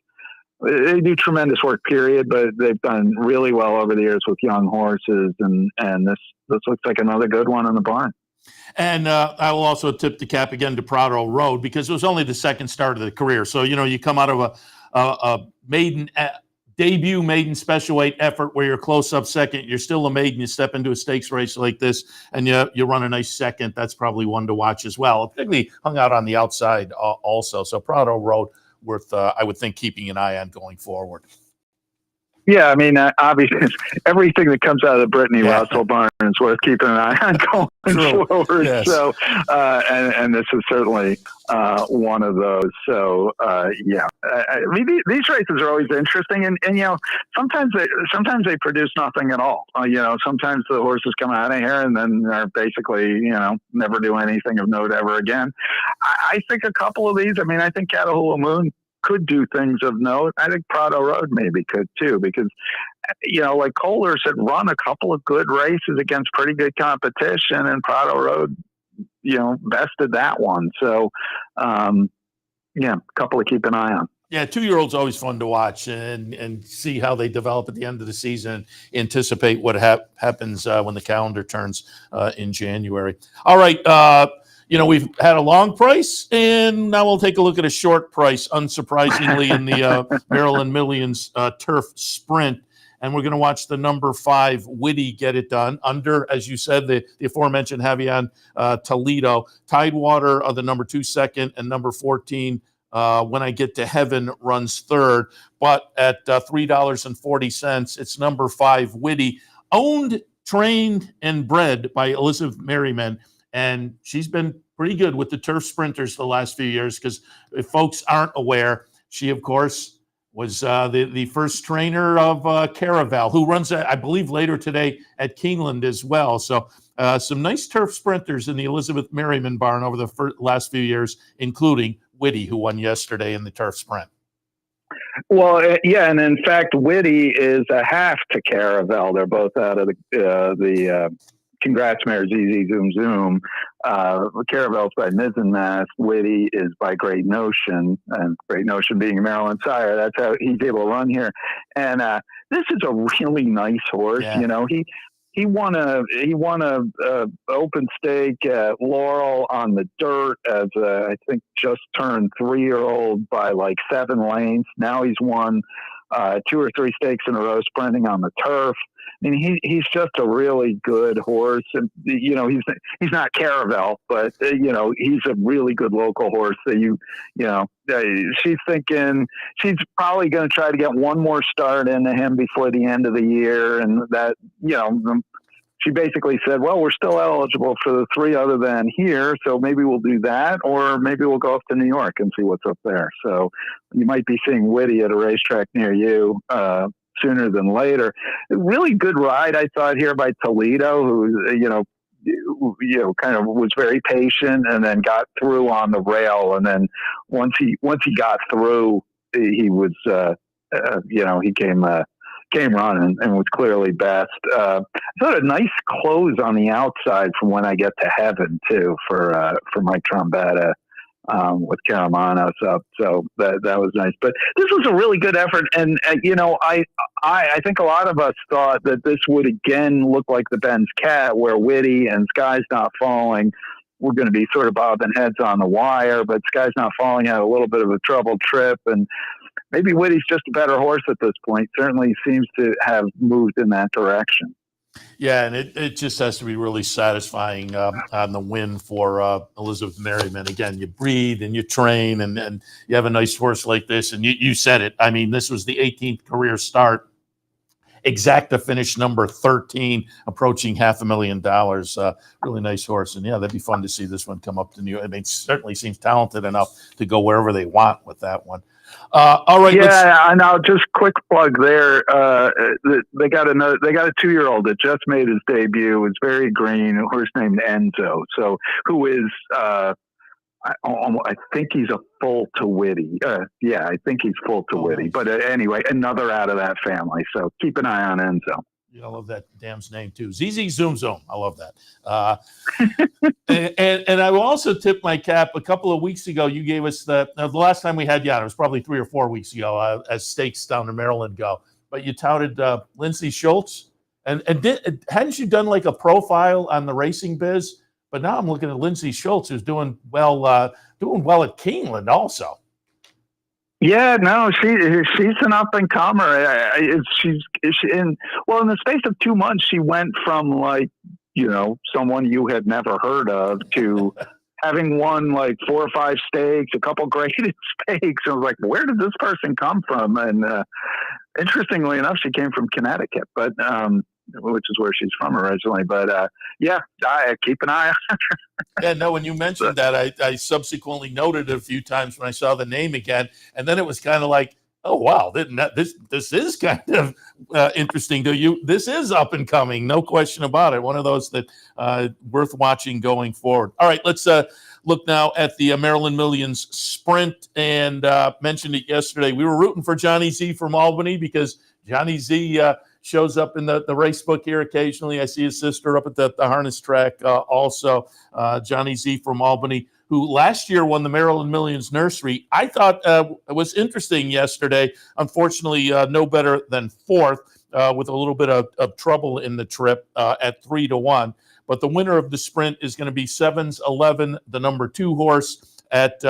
they do tremendous work, period, but they've done really well over the years with young horses, and this looks like another good one in the barn. And I will also tip the cap again to Prado Road, because it was only the second start of the career. So, you come out of a maiden debut maiden special weight effort where you're close up second, you're still a maiden, you step into a stakes race like this, and you run a nice second. That's probably one to watch as well. Particularly hung out on the outside also. So Prado Road worth, I would think, keeping an eye on going forward. Yeah, I mean, obviously, everything that comes out of the Brittany Russell barn is worth keeping an eye on going forward. Yes. So, and this is certainly one of those. So, I mean, these races are always interesting, and sometimes they produce nothing at all. Sometimes the horses come out of here and then are basically, never do anything of note ever again. I think a couple of these. I mean, I think Catahoula Moon could do things of note. I think Prado Road maybe could too, because, like Kohlers had run a couple of good races against pretty good competition, and Prado Road, bested that one. So, a couple to keep an eye on. Yeah, 2-year-olds always fun to watch and see how they develop at the end of the season, anticipate what happens when the calendar turns in January. All right, we've had a long price, and now we'll take a look at a short price, unsurprisingly, in the Maryland Millions Turf Sprint. And we're going to watch the number 5 Witty get it done under, as you said, the aforementioned Javier Toledo. Tidewater of the number 2 second, and number 14, When I Get to Heaven, runs third. But at $3.40, it's number 5 Witty, owned, trained, and bred by Elizabeth Merriman. And she's been pretty good with the turf sprinters the last few years, because if folks aren't aware, she, of course, was the first trainer of Caraval, who runs, I believe, later today at Keeneland as well. So some nice turf sprinters in the Elizabeth Merriman barn over the last few years, including Witty, who won yesterday in the turf sprint. Well, and in fact, Witty is a half to Caraval. They're both out of the Congrats Mare ZZ Zoom Zoom. Caravel's by Mizzenmast. Witty is by Great Notion, and Great Notion being a Maryland sire, that's how he's able to run here. And this is a really nice horse. Yeah. He won a open stake at Laurel on the dirt as I think just turned 3-year-old by like 7 lengths. Now he's won 2 or 3 stakes in a row sprinting on the turf. I mean, he's just a really good horse, and he's not Caravel, but he's a really good local horse. That she's thinking she's probably going to try to get one more start into him before the end of the year, and that she basically said, well, we're still eligible for the 3 other than here, so maybe we'll do that, or maybe we'll go up to New York and see what's up there. So you might be seeing Witty at a racetrack near you sooner than later. A really good ride, I thought, here by Toledo, who kind of was very patient and then got through on the rail. And then once he got through, he was he came running and was clearly best. I thought a nice close on the outside from When I Get to Heaven too for Mike Trombetta. With Caramanos up, so that was nice. But this was a really good effort, and I think a lot of us thought that this would again look like the Ben's Cat, where Witty and Sky's Not Falling were going to be sort of bobbing heads on the wire, but Sky's Not Falling had a little bit of a troubled trip, and maybe Witty's just a better horse at this point. Certainly seems to have moved in that direction. Yeah, and it just has to be really satisfying on the win for Elizabeth Merriman. Again, you breathe and you train, and you have a nice horse like this. And you said it. I mean, this was the 18th career start. Exacta finish number 13, approaching $500,000. Really nice horse. And, that'd be fun to see this one come up to New York. I mean, it certainly seems talented enough to go wherever they want with that one. All right. Yeah, and I'll just quick plug there. They got a 2-year-old that just made his debut. It's very green. A horse named Enzo. So who is I think he's a full to Witty. I think he's full to Witty. But anyway, another out of that family. So keep an eye on Enzo. I love that dam's name too. ZZ Zoom Zoom. I love that. And I will also tip my cap. A couple of weeks ago, you gave us the last time we had you on, it was probably 3 or 4 weeks ago, as stakes down in Maryland go. But you touted Lindsey Schultz, and hadn't you done like a profile on the Racing Biz? But now I'm looking at Lindsey Schultz, who's doing well at Keeneland also. Yeah, no, she's an up and comer. She's in the space of 2 months, she went from like, someone you had never heard of to having won like 4 or 5 stakes, a couple graded stakes. I was like, where did this person come from? And interestingly enough, she came from Connecticut, but which is where she's from originally. But I keep an eye on her. Yeah, no, when you mentioned that, I subsequently noted it a few times when I saw the name again, and then it was kind of like, oh wow, this is kind of interesting to you. This is up and coming, no question about it. One of those that worth watching going forward. All right, let's look now at the Maryland Millions Sprint, and mentioned it yesterday. We were rooting for Johnny Z from Albany because Johnny Z shows up in the race book here occasionally. I see his sister up at the harness track also. Johnny Z from Albany, who last year won the Maryland Millions Nursery. I thought it was interesting yesterday. Unfortunately, no better than 4th with a little bit of trouble in the trip at 3-1. But the winner of the sprint is going to be 7's 11, the number 2 horse at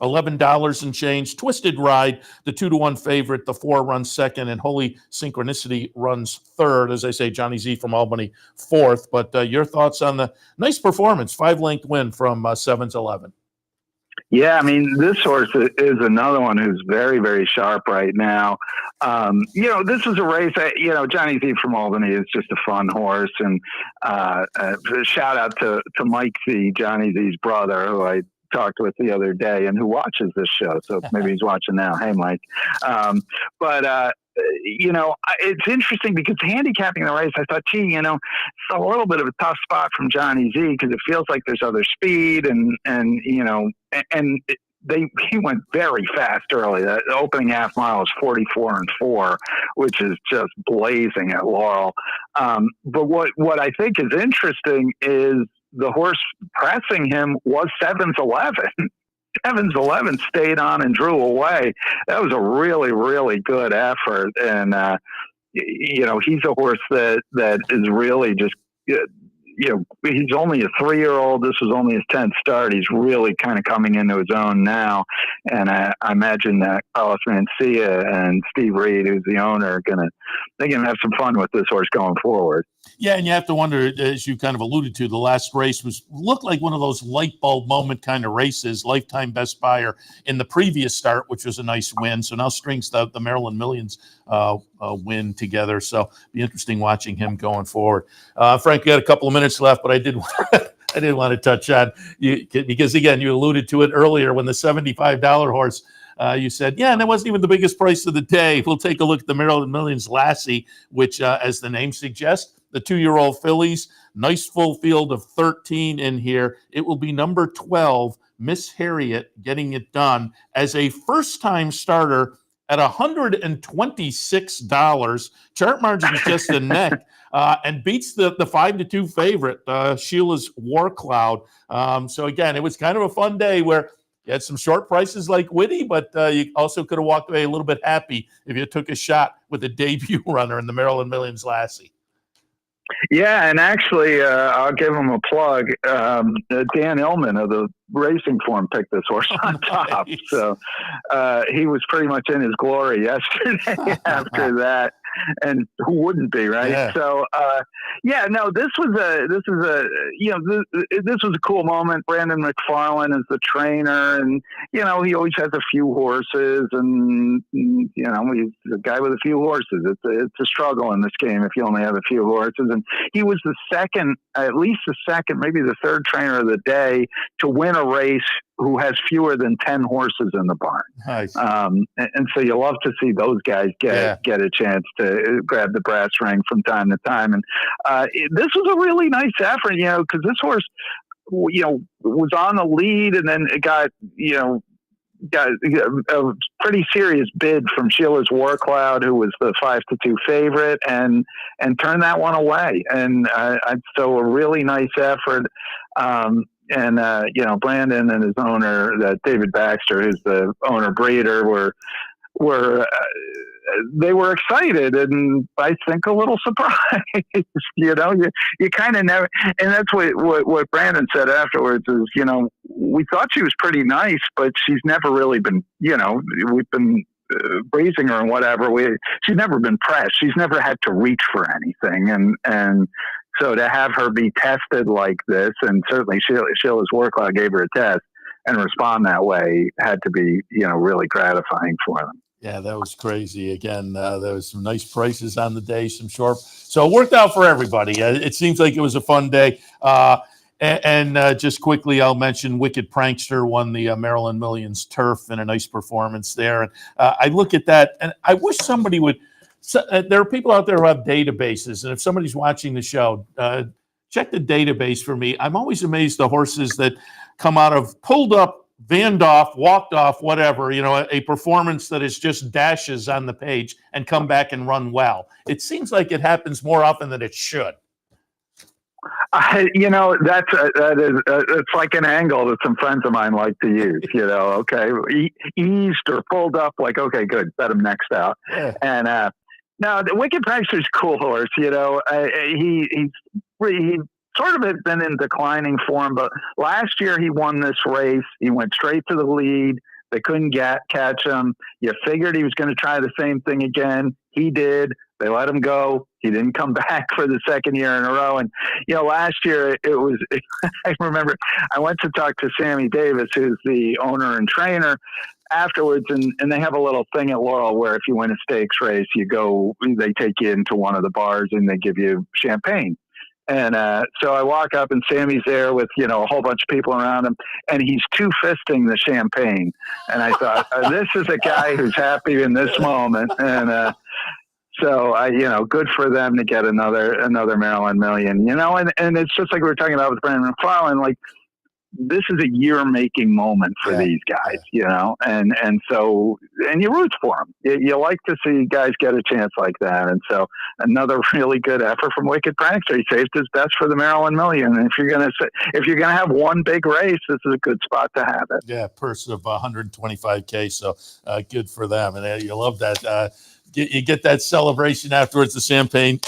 $11 and change. Twisted Ride, the 2-1 favorite. The 4 runs second, and Holy Synchronicity runs third. As I say, Johnny Z from Albany 4th. But your thoughts on the nice performance, 5-length win from 7's 11? Yeah, I mean, this horse is another one who's very, very sharp right now. This is a race that, Johnny Z from Albany is just a fun horse. And shout out to Mike Z, Johnny Z's brother, who I talked with the other day and who watches this show. So maybe he's watching now. Hey, Mike. It's interesting because handicapping the race, I thought, it's a little bit of a tough spot from Johnny Z because it feels like there's other speed he went very fast early. The opening half mile was 44-4, which is just blazing at Laurel. But what I think is interesting is the horse pressing him was 7's 11. 7's 11 stayed on and drew away. That was a really, really good effort. And, he's a horse that is really just, he's only a 3-year-old. This was only his 10th start. He's really kind of coming into his own now. And I imagine that Carlos Mencia and Steve Reed, who's the owner, they're going to have some fun with this horse going forward. Yeah, and you have to wonder, as you kind of alluded to, the last race looked like one of those light bulb moment kind of races, lifetime best buyer in the previous start, which was a nice win. So now strings the Maryland Millions win together. So be interesting watching him going forward. Frank, you got a couple of minutes left, but I did want to touch on you because, again, you alluded to it earlier when the $75 horse. You said, and that wasn't even the biggest price of the day. We'll take a look at the Maryland Millions Lassie, which, as the name suggests, the 2-year-old fillies, nice full field of 13 in here. It will be number 12, Miss Harriet, getting it done as a first-time starter at $126. Chart margin is just a neck. And beats the 5-2 favorite, Sheila's War Cloud. So, again, it was kind of a fun day where you had some short prices like Whitty, but you also could have walked away a little bit happy if you took a shot with a debut runner in the Maryland Millions Lassie. Yeah, and actually, I'll give him a plug. Dan Illman of the Racing Form picked this horse on top. So he was pretty much in his glory yesterday after that. And who wouldn't be, right? Yeah. So, this was a cool moment. Brandon McFarlane is the trainer, and he always has a few horses, and he's a guy with a few horses. It's a struggle in this game if you only have a few horses. And he was the second, maybe the third trainer of the day to win a race who has fewer than 10 horses in the barn. Nice. And so you love to see those guys get a chance to grab the brass ring from time to time. And this was a really nice effort, because this horse, was on the lead and then it got, got a pretty serious bid from Sheila's War Cloud, who was the 5-2 favorite, and turned that one away. And so a really nice effort. Brandon and his owner, David Baxter, who's the owner breeder, were they were excited and I think a little surprised. You kind of never, and that's what Brandon said afterwards is, we thought she was pretty nice, but she's never really been, we've been raising her and whatever. She's never been pressed. She's never had to reach for anything. And so to have her be tested like this, and certainly Sheila's War Cloud gave her a test and respond that way, had to be, really gratifying for them. Yeah, that was crazy. Again, there was some nice prices on the day, some short. So it worked out for everybody. It seems like it was a fun day. And just quickly, I'll mention Wicked Prankster won the Maryland Millions turf in a nice performance there. And I look at that, and I wish somebody would. There are people out there who have databases, and if somebody's watching the show, check the database for me. I'm always amazed the horses that come out of pulled up, vanned off, walked off, whatever, a performance that is just dashes on the page and come back and run well. It seems like it happens more often than it should. It's like an angle that some friends of mine like to use, okay, eased or pulled up, like, okay, good, bet him next out. Yeah. And now the Wicked Prankster's a cool horse, he's sort of had been in declining form, but last year he won this race. He went straight to the lead. They couldn't catch him. You figured he was going to try the same thing again. He did. They let him go. He didn't come back for the second year in a row. And, last year I remember I went to talk to Sammy Davis, who's the owner and trainer, afterwards. And they have a little thing at Laurel where if you win a stakes race, they take you into one of the bars and they give you champagne. And so I walk up and Sammy's there with, a whole bunch of people around him, and he's two-fisting the champagne. And I thought, this is a guy who's happy in this moment. And so good for them to get another Maryland Million, and it's just like we were talking about with Brandon McFarland, like, this is a year-making moment for these guys, and so you root for them. You like to see guys get a chance like that, and so another really good effort from Wicked Prankster. He saved his best for the Maryland Million, and if you're gonna have one big race, this is a good spot to have it. Yeah, purse of $125K, so good for them, and you love that. You get that celebration afterwards, the champagne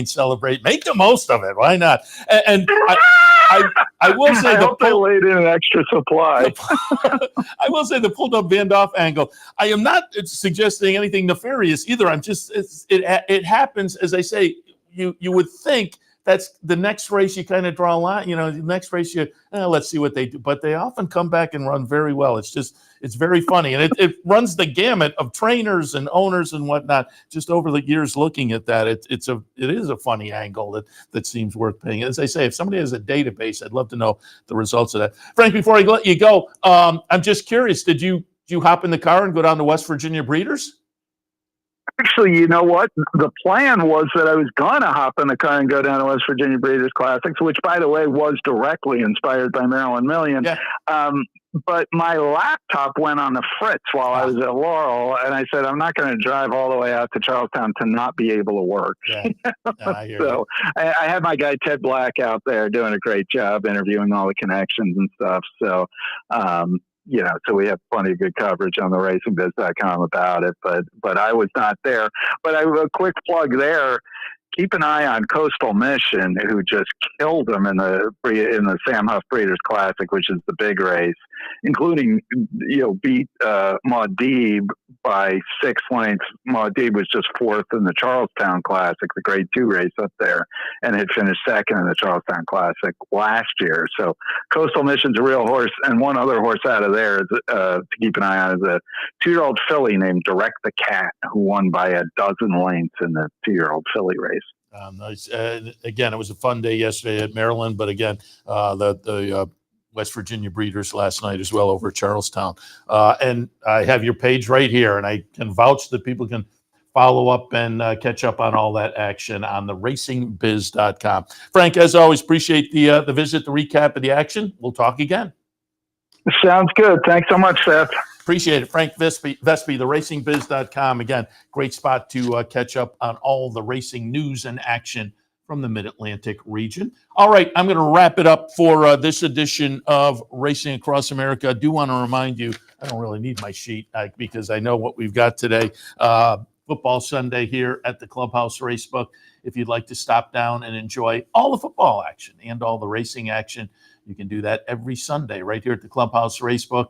celebrate. Make the most of it. Why not? And I will say they laid in an extra supply. I will say the pulled up Van Doff angle. I am not suggesting anything nefarious either. I'm just it happens, as I say. You would think that's the next race you kind of draw a line. The next race let's see what they do, but they often come back and run very well. It's very funny, and it runs the gamut of trainers and owners and whatnot. Just over the years, looking at that, it is a funny angle that seems worth paying. As I say, if somebody has a database, I'd love to know the results of that. Frank, before I let you go, I'm just curious. Did you hop in the car and go down to West Virginia Breeders? Actually, you know what? The plan was that I was going to hop in the car and go down to West Virginia Breeders' Classics, which, by the way, was directly inspired by Maryland Million. Yeah. But my laptop went on the fritz while I was at Laurel, and I said, I'm not going to drive all the way out to Charlestown to not be able to work. Yeah. I hear so I had my guy Ted Black out there doing a great job interviewing all the connections and stuff. So, so we have plenty of good coverage on the RacingBiz.com about it, but I was not there. But I have a quick plug there. Keep an eye on Coastal Mission, who just killed them in the Sam Huff Breeders' Classic, which is the big race, including beat Maudib by 6 lengths. Maudib was just 4th in the Charlestown Classic, the Grade 2 race up there, and had finished 2nd in the Charlestown Classic last year. So Coastal Mission's a real horse, and one other horse out of there is, to keep an eye on is a 2-year-old filly named Direct the Cat, who won by a dozen lengths in the 2-year-old filly race. Nice. Again, it was a fun day yesterday at Maryland, but again, the West Virginia Breeders last night as well over at Charlestown. And I have your page right here, and I can vouch that people can follow up and catch up on all that action on the racingbiz.com. Frank, as always, appreciate the visit, the recap of the action. We'll talk again. Sounds good. Thanks so much, Seth. Appreciate it. Frank Vespe, the racingbiz.com. Again, great spot to catch up on all the racing news and action from the Mid-Atlantic region. All right, I'm going to wrap it up for this edition of Racing Across America. I do want to remind you, I don't really need my sheet because I know what we've got today. Football Sunday here at the Clubhouse Racebook. If you'd like to stop down and enjoy all the football action and all the racing action, you can do that every Sunday right here at the Clubhouse Racebook.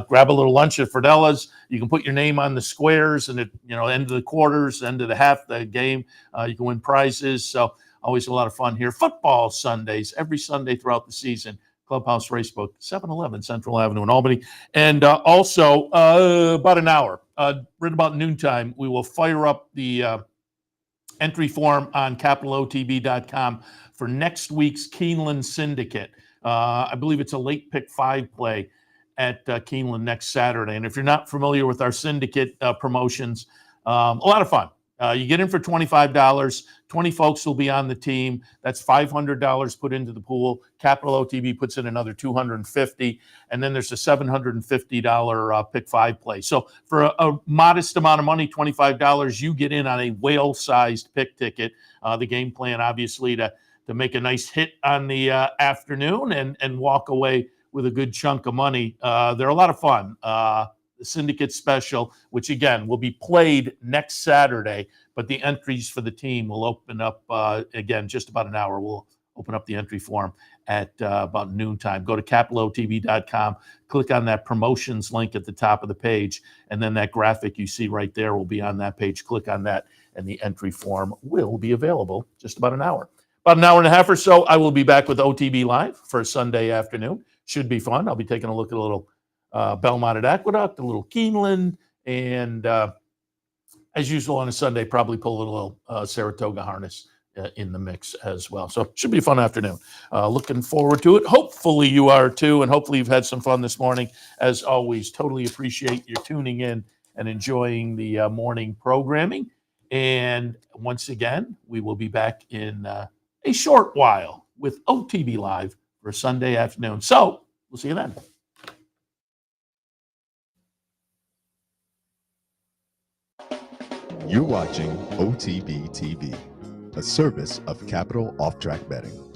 Grab a little lunch at Fridella's. You can put your name on the squares and at end of the quarters, end of the half the game. You can win prizes. So always a lot of fun here. Football Sundays every Sunday throughout the season. Clubhouse Racebook, 711 Central Avenue in Albany. And also about an hour, right about noontime, we will fire up the entry form on capitalotb.com for next week's Keeneland Syndicate. I believe it's a late pick 5 play at Keeneland next Saturday. And if you're not familiar with our syndicate promotions, a lot of fun. You get in for $25. 20 folks will be on the team. That's $500 put into the pool. Capital OTB puts in another $250, and then there's a $750 pick 5 play. So for a modest amount of money, $25, you get in on a whale-sized pick ticket. The game plan, obviously, to make a nice hit on the afternoon and walk away with a good chunk of money. They're a lot of fun. The Syndicate Special, which again will be played next Saturday, but the entries for the team will open up again just about an hour. We'll open up the entry form at about noontime. Go to capitalotb.com, click on that promotions link at the top of the page, and then that graphic you see right there will be on that page. Click on that, and the entry form will be available just about an hour. About an hour and a half or so, I will be back with OTB Live for a Sunday afternoon. Should be fun. I'll be taking a look at a little Belmont at Aqueduct, a little Keeneland, and as usual on a Sunday, probably pull a little Saratoga harness in the mix as well. So should be a fun afternoon. Looking forward to it. Hopefully you are too, and hopefully you've had some fun this morning. As always, totally appreciate your tuning in and enjoying the morning programming. And once again, we will be back in a short while with OTB Live for Sunday afternoon. So we'll see you then. You're watching OTB TV, a service of Capital Off Track Betting.